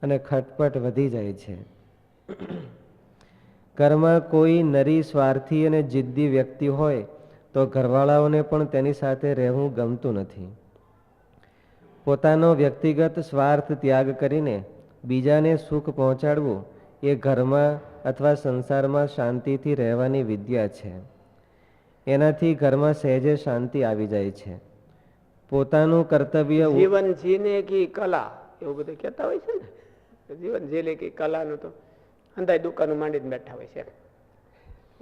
અને ખટપટ વધી જાય છે. ઘરમાં કોઈ નરી સ્વાર્થી અને જિદ્દી વ્યક્તિ હોય તો ઘરવાળાઓને પણ તેની સાથે રહેવું ગમતું નથી. પોતાનો વ્યક્તિગત સ્વાર્થ ત્યાગ કરીને બીજાને સુખ પહોંચાડવું એ ઘરમાં અથવા સંસારમાં શાંતિથી રહેવાની વિદ્યા છે. એનાથી ઘરમાં સહેજે શાંતિ આવી જાય છે. પોતાનું કર્તવ્ય જીવન જીને કી કલા એવું બધું કહેતા હોય છે ને. જીવન જીલે કી કલાનું તો અંધાઈ દુકાનો માંડીને બેઠા હોય છે.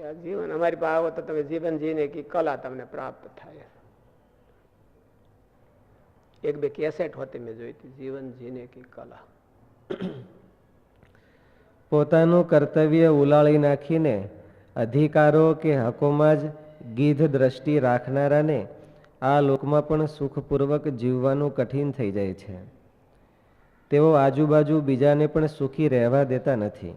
આ જીવન અમારી પાસે આવો તો તમે જીવન જીને કી કલા તમને પ્રાપ્ત થાય. એક બે કેસેટ હોતી મેં જોઈ હતી, જીવન જીને કી કલા. પોતાનું કર્તવ્ય ઉલાળી નાખીને અધિકારો કે હકોમાં જ ગીધ દ્રષ્ટિ રાખનારાને આ લોકમાં પણ સુખપૂર્વક જીવવાનું કઠિન થઈ જાય છે. તેઓ આજુબાજુ બીજાને પણ સુખી રહેવા દેતા નથી.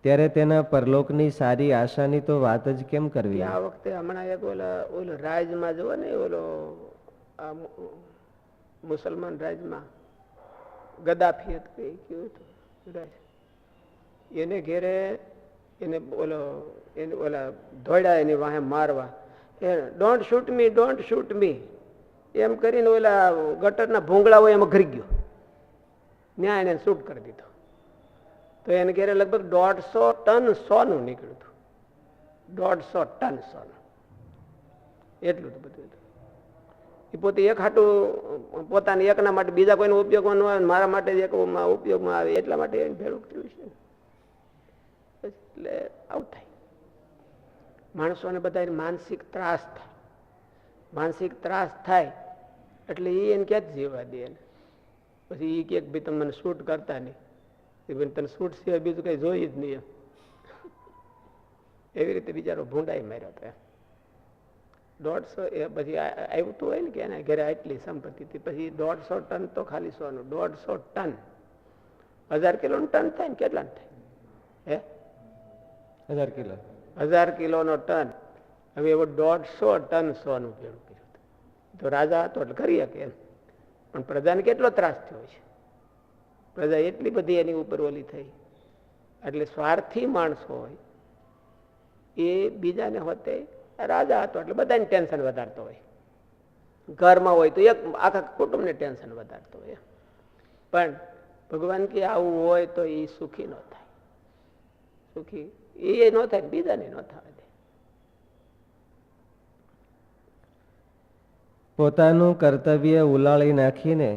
ત્યારે તેના પરલોકની સારી આશાની તો વાત જ કેમ કરવી. આ વખતે હમણાં એક ઓલો રાજમાં જુઓ ને ઓલો મુસલમાન રાજમાં ગદ્દાફી હતું, કેવું હતું રાજ, એને ઘેરે એને ઓલા ધોળ્યા એની વાહે મારવા, don't shoot me, don't shoot me એમ કરીને ઓલા ગટરના ભૂંગળા હોય એમાં ઘરી ગયો, ત્યાં એને શૂટ કરી દીધો. તો એને ઘેરે લગભગ 150 ટન સોનું નીકળ્યું હતું, 150 ટન સોનું, એટલું તો બધું હતું. એ પોતે એક હાટું પોતાના એકના માટે બીજા કોઈનો ઉપયોગમાં ન આવે, મારા માટે જ એક ઉપયોગમાં આવે એટલા માટે એને ભેળું કર્યું છે. એટલે આવું થાય. માણસોને બધા માનસિક ત્રાસ થાય, માનસિક ત્રાસ થાય એટલે એ એને ક્યાં જ જીવવા દે. પછી એ કે ભાઈ તમે મને શૂટ કરતા નહીં, ભાઈ તને શૂટ સિવાય બીજું કઈ જોઈ જ નહીં. એવી રીતે બિચારો ભૂંડાઈ માર્યો હતો. 150 એ પછી આવતું હોય ને કે એના ઘરે આટલી સંપત્તિ હતી, પછી 150 ટન તો ખાલી સોનું, 150 ટન, 1000 કિલોનું ટન થાય ને, કેટલા થાય? 1000 કિલો, 1000 કિલોનો ટન. હવે એવો 150 ટન સોનું ભેળું કર્યું હતું. તો રાજા હતો એટલે કરી શકે એમ, પણ પ્રજાને કેટલો ત્રાસ થયો છે. પ્રજા એટલી બધી એની ઉપર ઓલી થઈ. એટલે સ્વાર્થી માણસો હોય એ બીજાને હોતે, રાજા હતો એટલે બધાને ટેન્શન વધારતો હોય, ઘરમાં હોય તો એક આખા કુટુંબને ટેન્શન વધારતો હોય. પણ ભગવાન કે આવું હોય તો એ સુખી ન થાય, સુખી એ ન થાય, બીજાને ન થવા દે. પોતાનું કર્તવ્ય ઉલાળી નાખીને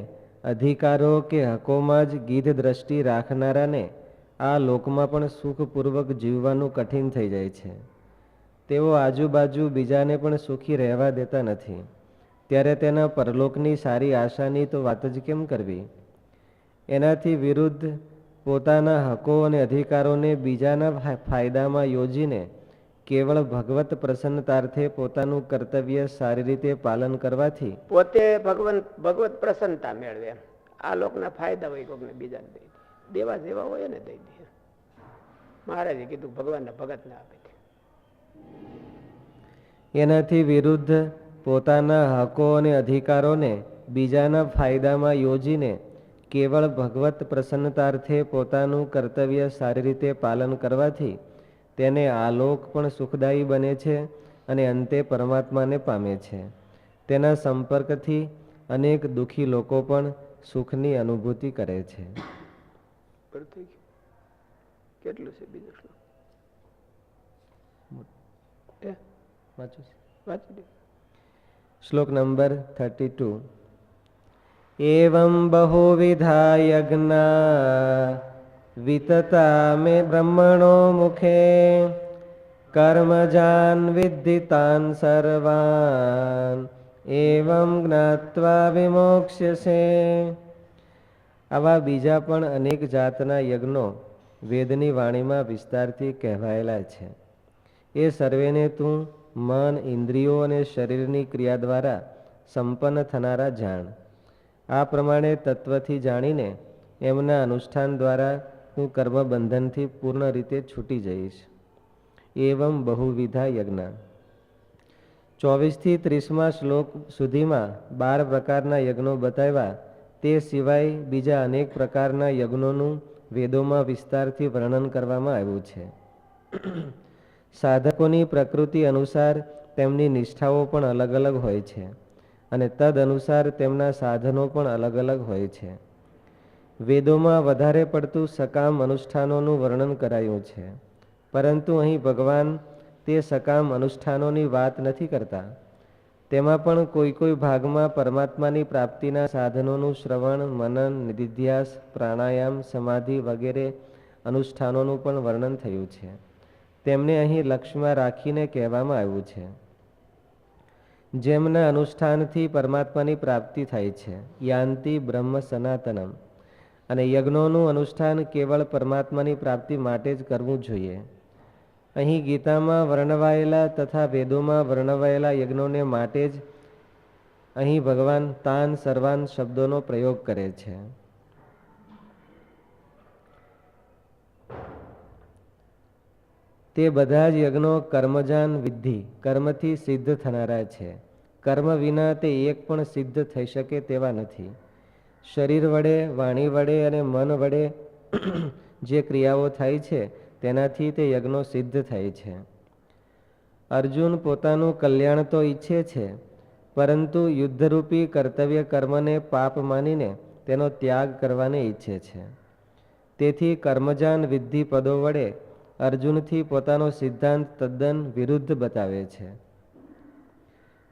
અધિકારો કે હકોમાં જ ગીધ દ્રષ્ટિ રાખનારાને આ લોકમાં પણ સુખપૂર્વક જીવવાનું કઠિન થઈ જાય છે. તેઓ આજુબાજુ બીજાને પણ સુખી રહેવા દેતા નથી, ત્યારે તેના પરલોકની સારી આશાની તો વાત જ કેમ કરવી. એનાથી વિરુદ્ધ પોતાના હકો અને અધિકારોને બીજાના ફાયદામાં યોજીને કેવળ ભગવત પ્રસન્નતાર્થે પોતાનું કર્તવ્ય સારી રીતે પાલન કરવાથી પોતે ભગવત પ્રસન્નતા મેળવે. આ લોકના ફાયદા હોય કોકને બીજાને દઈ દે, દેવા જેવા હોય ને દઈ દે. મહારાજે કીધું ભગવાનના ભગત ના આપે. એનાથી વિરુદ્ધ પોતાના હકો અને અધિકારોને બીજાના ફાયદામાં યોજીને કેવળ ભગવત પ્રસન્નતાર્થે પોતાનું કર્તવ્ય સારી રીતે પાલન કરવાથી તેને આલોક પણ સુખદાયી બને છે અને અંતે પરમાત્માને પામે છે. તેના સંપર્કથી અનેક દુઃખી લોકો પણ સુખની અનુભૂતિ કરે છે. કેટલું છે બીજું શ્લોક? શ્લોક નંબર 32. એવં બહુવિધા યજ્ઞા વિતતા મે બ્રહ્મણો મુખે કર્મજાન વિદ્ધિતાન સર્વાન એવં જ્ઞાત્વા વિમોક્ષ્યસે. આવા બીજા પણ અનેક જાતના યજ્ઞો વેદની વાણીમાં વિસ્તારથી કહેવાયેલા છે. એ સર્વેને તું મન, ઇન્દ્રિયો અને શરીરની ક્રિયા દ્વારા સંપન્ન થનારા જાણ. આ પ્રમાણે તત્વથી જાણીને એમના અનુષ્ઠાન દ્વારા તું કર્મબંધનથી પૂર્ણ રીતે છૂટી જઈશ. એવં બહુવિધા યજ્ઞ. 24 થી 30મા શ્લોક સુધીમાં 12 પ્રકારના યજ્ઞો બતાવ્યા. તે સિવાય બીજા અનેક પ્રકારના યજ્ઞોનું વેદોમાં વિસ્તારથી વર્ણન કરવામાં આવ્યું છે. સાધકોની પ્રકૃતિ અનુસાર તેમની નિષ્ઠાઓ પણ અલગ અલગ હોય છે અને તદ અનુસાર તેમના સાધનો પણ અલગ અલગ હોય છે. વેદોમાં વધારે પડતું સકામ અનુષ્ઠાનોનું વર્ણન કરાયું છે, પરંતુ અહીં ભગવાન તે સકામ અનુષ્ઠાનોની વાત નથી કરતા. તેમાં પણ કોઈ કોઈ ભાગમાં પરમાત્માની પ્રાપ્તિના સાધનોનું શ્રવણ, મનન, નિધિધ્યાસ, પ્રાણાયામ, સમાધિ વગેરે અનુષ્ઠાનોનું પણ વર્ણન થયું છે. તેમને અહીં લક્ષ્યમાં રાખીને કહેવામાં આવ્યું છે. જેમના અનુષ્ઠાનથી પરમાત્માની પ્રાપ્તિ થાય છે, યાંતિ બ્રહ્મ સનાતનમ. અને યજ્ઞોનું અનુષ્ઠાન કેવળ પરમાત્માની પ્રાપ્તિ માટે જ કરવું જોઈએ. અહીં ગીતામાં વર્ણવાયેલા તથા વેદોમાં વર્ણવાયેલા યજ્ઞોને માટે જ અહીં ભગવાન તાન સર્વાન શબ્દોનો પ્રયોગ કરે છે. તે બધા જ યજ્ઞો કર્મજાન વિદ્ધિ, કર્મથી સિદ્ધ થનારા છે. કર્મ વિના તે એક પણ સિદ્ધ થઈ શકે તેવા નથી. શરીર વડે, વાણી વડે અને મન વડે જે ક્રિયાઓ થાય છે તેનાથી તે યજ્ઞો સિદ્ધ થાય છે. અર્જુન પોતાનું કલ્યાણ તો ઈચ્છે છે, પરંતુ યુદ્ધરૂપી કર્તવ્ય કર્મને પાપ માનીને તેનો ત્યાગ કરવાને ઈચ્છે છે. તેથી કર્મજાન વિદ્ધિ પદો વડે અર્જુનથી પોતાનો સિદ્ધાંત તદ્દન વિરુદ્ધ બતાવે છે.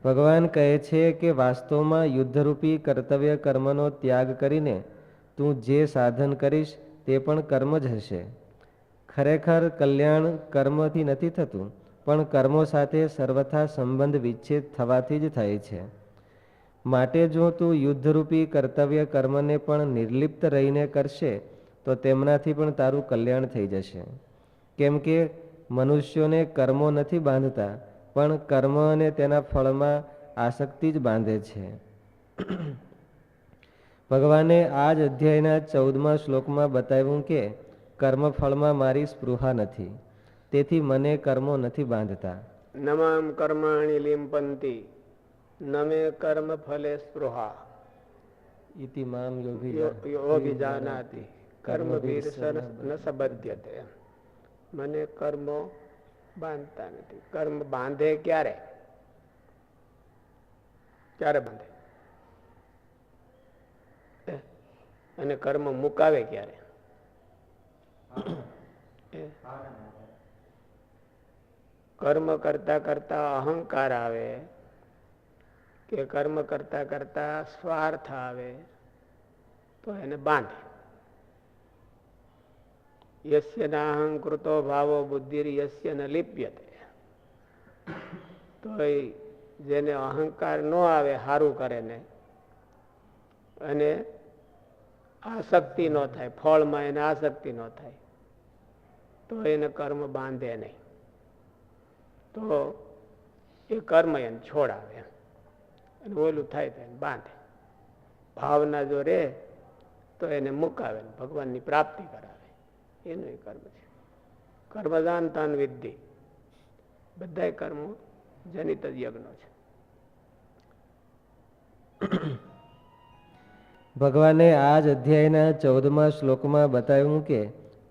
ભગવાન કહે છે કે વાસ્તવમાં યુદ્ધરૂપી કર્તવ્ય કર્મનો ત્યાગ કરીને તું જે સાધન કરીશ તે પણ કર્મ જ હશે. ખરેખર કલ્યાણ કર્મથી નથી થતું, પણ કર્મો સાથે સર્વથા સંબંધ વિચ્છેદ થવાથી જ થાય છે. માટે જો તું યુદ્ધરૂપી કર્તવ્ય કર્મને પણ નિર્લિપ્ત રહીને કરશે તો તેમનાથી પણ તારું કલ્યાણ થઈ જશે. કેમ કે મનુષ્યોને કર્મો નથી બાંધતા, પણ કર્મ અને તેના ફળમાં આસક્તિ જ બાંધે છે. ભગવાને આ જ અધ્યાયના 14મા શ્લોકમાં બતાવ્યું કે કર્મફળમાં મારી સ્પૃહા નથી, તેથી મને કર્મો નથી બાંધતા. નમામ કર્માણી લિંપંતી નમે કર્મ ફલે સ્પૃહા ઇતિ મામ યોગિજાનાતિ કર્મભીર ન સબધ્યતે. મને કર્મો બાંધતા નથી. કર્મ બાંધે ક્યારે? ક્યારે બાંધે? અને કર્મ મુકાવે ક્યારે? કર્મ કરતા કરતા અહંકાર આવે કે કર્મ કરતા કરતા સ્વાર્થ આવે તો એને બાંધે. યસ્ય નાહંકૃતો ભાવો બુદ્ધિર યસ્ય ન લિપ્યતે. તો જેને અહંકાર ન આવે સારું કરે ને, અને આસક્તિ ન થાય, ફળમાં એને આસક્તિ ન થાય, તો એને કર્મ બાંધે નહીં. તો એ કર્મ એને છોડાવે અને ઓલું થાય તો એને બાંધે. ભાવના જો રે તો એને મુકાવે, ભગવાનની પ્રાપ્તિ કરાવે. એનું એ કર્મ છે. કર્મદાન તાન વિદ્ધિ, બધા કર્મો જનિત જ યજ્ઞો છે. ભગવાને આ જ અધ્યાયના 14મા શ્લોકમાં બતાવ્યું કે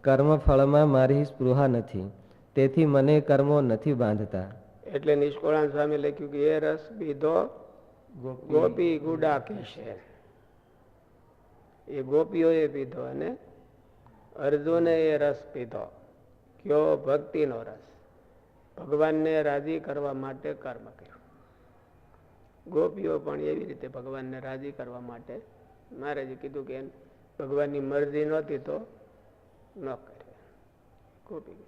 કર્મફળમાં મારી સ્પૃહા નથી, તેથી મને કર્મો નથી બાંધતા. એટલે નિષ્કુળાન સ્વામી લખ્યું કે એ રસ પીધો ગોપી ગુડા કહેશે. એ ગોપીઓએ પીધો અને અર્જુને એ રસ પીધો. કયો? ભક્તિનો રસ. ભગવાનને રાજી કરવા માટે કર્મ કર્યું. ગોપીઓ પણ એવી રીતે ભગવાનને રાજી કરવા માટે, મહારાજે કીધું કે ભગવાનની મરજી નહોતી તો ન કરે. ગોપી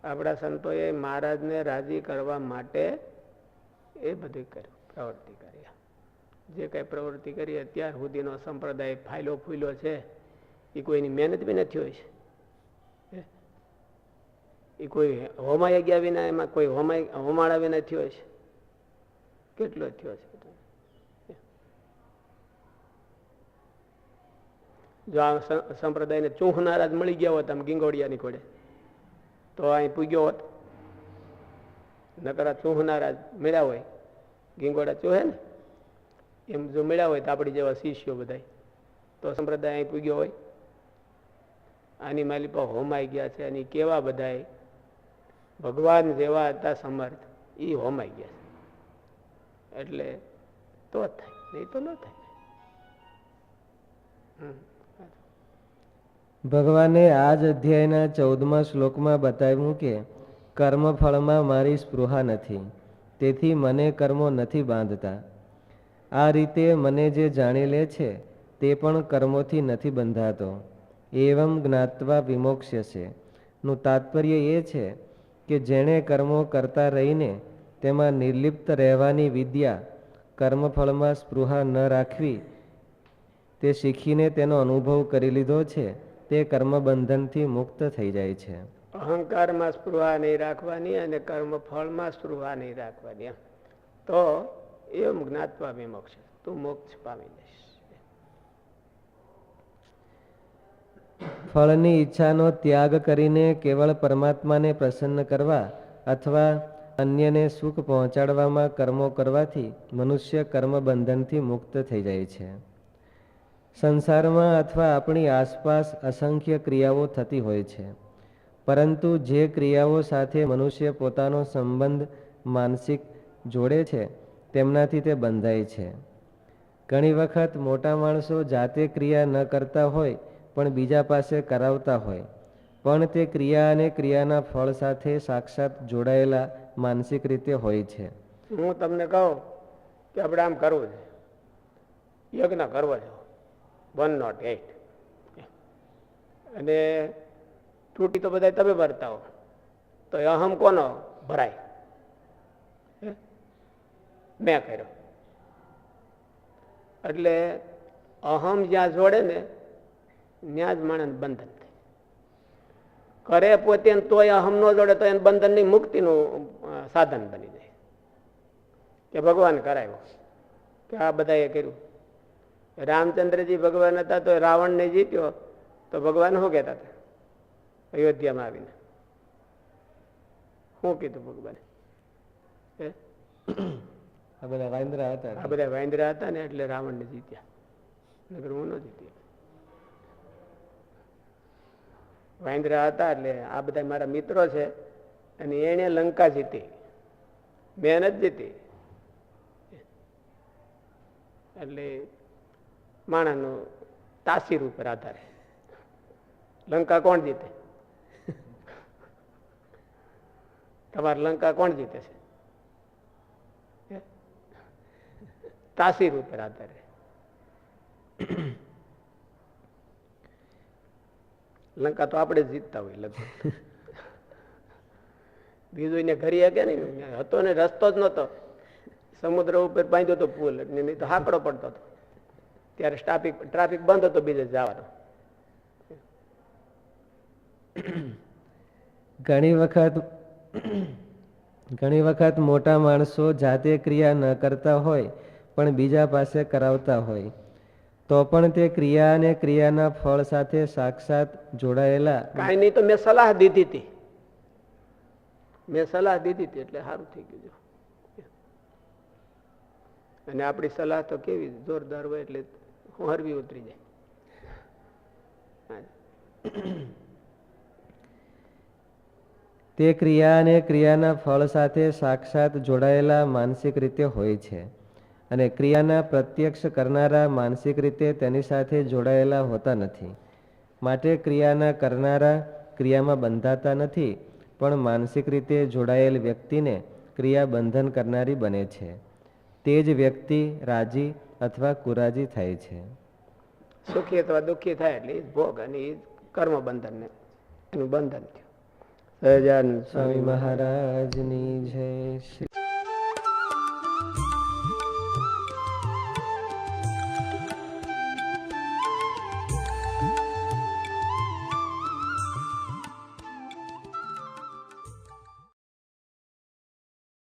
આપણા સંતોએ મહારાજને રાજી કરવા માટે એ બધું કર્યું, પ્રવૃત્તિ કરી. જે કઈ પ્રવૃત્તિ કરી અત્યાર સુધીનો સંપ્રદાય ફાયલો ફૂલો છે એ કોઈની મહેનત બી નથી હોય છે. એ કોઈ હોમાય ગયા વિના, એમાં કોઈ હોમાળા વિના થયો છે? કેટલો થયો છે? જો આ સંપ્રદાયને ચોહનારા જ મળી ગયા હોત આમ ગીંગોડિયાની કોડે તો અહીં પૂગ્યો હોત. નકરા ચોહનારા મળ્યા હોય, ગીંગોડા ચોહે ને એમ જો મળ્યા હોય તો આપણી જેવા શિષ્યો બધા, તો સંપ્રદાય અહીં પૂગ્યો હોય. આની માલી પર હોમાઈ ગયા છે. અને કેવા બધા ભગવાન જેવા હતા સમર્થ, એ હોમાઈ ગયા છે. એટલે તો થાય, નહીં તો ન થાય. ભગવાને આ જ અધ્યાયના 14મા શ્લોકમાં બતાવ્યું કે કર્મફળમાં મારી સ્પૃહા નથી, તેથી મને કર્મો નથી બાંધતા. આ રીતે મને જે જાણી લે છે તે પણ કર્મોથી નથી બંધાતો. એવમ જ્ઞાત્વા વિમોક્ષ્યસે નું તાત્પર્ય એ છે કે જેણે કર્મો કરતા રહીને તેમાં નિર્લિપ્ત રહેવાની વિદ્યા, કર્મફળમાં સ્પૃહા ન રાખવી, તે શીખીને તેનો અનુભવ કરી લીધો છે, તે કર્મબંધનથી મુક્ત થઈ જાય છે. અહંકારમાં સ્પૃહા નહીં રાખવાની અને કર્મ ફળમાં સ્પૃહા નહીં રાખવાની, તો એમ જ્ઞાત્વા વિમોક્ષ, તું મોક્ષ પામી જઈશ. ફળની ઈચ્છાનો ત્યાગ કરીને કેવળ પરમાત્માને પ્રસન્ન કરવા અથવા અન્યને સુખ પહોંચાડવામાં કર્મો કરવાથી મનુષ્ય કર્મબંધનથી મુક્ત થઈ જાય છે. સંસારમાં અથવા આપણી આસપાસ અસંખ્ય ક્રિયાઓ થતી હોય છે, પરંતુ જે ક્રિયાઓ સાથે મનુષ્ય પોતાનો સંબંધ માનસિક જોડે છે તેમનાથી તે બંધાય છે. ઘણી વખત મોટા માણસો જાતે ક્રિયા ન કરતા હોય પણ બીજા પાસે કરાવતા હોય, પણ તે ક્રિયા અને ક્રિયાના ફળ સાથે સાક્ષાત જોડાયેલા માનસિક રીતે હોય છે. હું તમને કહું કે આપણે આમ કરવું છે, યજ્ઞ કરવો છે 108, અને તૂટી તો બધા તમે ભરતા હો, તો એ અહમ કોનો ભરાય? મેં કર્યો. એટલે અહમ જ્યાં જોડે ને ત્યાં જ માણસ બંધન થાય. કરે પોતે તોય અહમ ન જોડે તો એને બંધન ની મુક્તિનું સાધન બની જાય કે ભગવાન કરાયો કે આ બધાએ કર્યું. રામચંદ્રજી ભગવાન હતા તો રાવણ ને જીત્યો તો ભગવાન શું કહેતા હતા અયોધ્યામાં આવીને? શું કીધું ભગવાને? આ બધા વાંદરા હતા. આ બધા વાંદરા હતા ને એટલે રાવણ ને જીત્યા, નકર હું ન જીત્યો. વાંદરા હતા એટલે આ બધા મારા મિત્રો છે અને એને લંકા જીતી, મેં નથી જીતી. એટલે માણસનું તાસીર ઉપર આધારે લંકા કોણ જીતે? તમારે લંકા કોણ જીતે છે? તાસીર ઉપર આધારે. લંકા તો આપણે જીતતા હોય લગભગ. બીજું એને ઘરી કે નહીં હતો ને, રસ્તો જ નહોતો, સમુદ્ર ઉપર બાંધ્યો હતો પુલ, નહીં તો હાકડો પડતો હતો. ત્યારે ટ્રાફિક બંધ હતો બીજે જવાનો. ઘણી વખત મોટા માણસો જાતે ક્રિયા ન કરતા હોય પણ બીજા પાસે કરાવતા હોય, તો પણ તે ક્રિયા અને ક્રિયાના ફળ સાથે સાક્ષાત જોડાયેલા. કાંઈ નહીં તો મેં સલાહ દીધી હતી, એટલે સારું થઈ ગયું. અને આપણી સલાહ તો કેવી જોરદાર હોય એટલે હરવી ઉતરી જાય. તે ક્રિયા અને ક્રિયાના ફળ સાથે સાક્ષાત જોડાયેલા માનસિક રીતે હોય છે, અને ક્રિયાના પ્રત્યક્ષ કરનારા માનસિક રીતે તેની સાથે જોડાયેલા હોતા નથી. માટે ક્રિયાના કરનારા ક્રિયામાં બંધાતા નથી, પણ માનસિક રીતે જોડાયેલ વ્યક્તિને ક્રિયા બંધન કરનારી બને છે. તે જ વ્યક્તિ રાજી અથવા કુરાજી થાય છે. સુખી અથવા દુઃખી થાય એટલે એ ભોગ અને એ કર્મ બંધન ને એનું બંધન થયું. સહજાનંદ સ્વામી મહારાજની જય.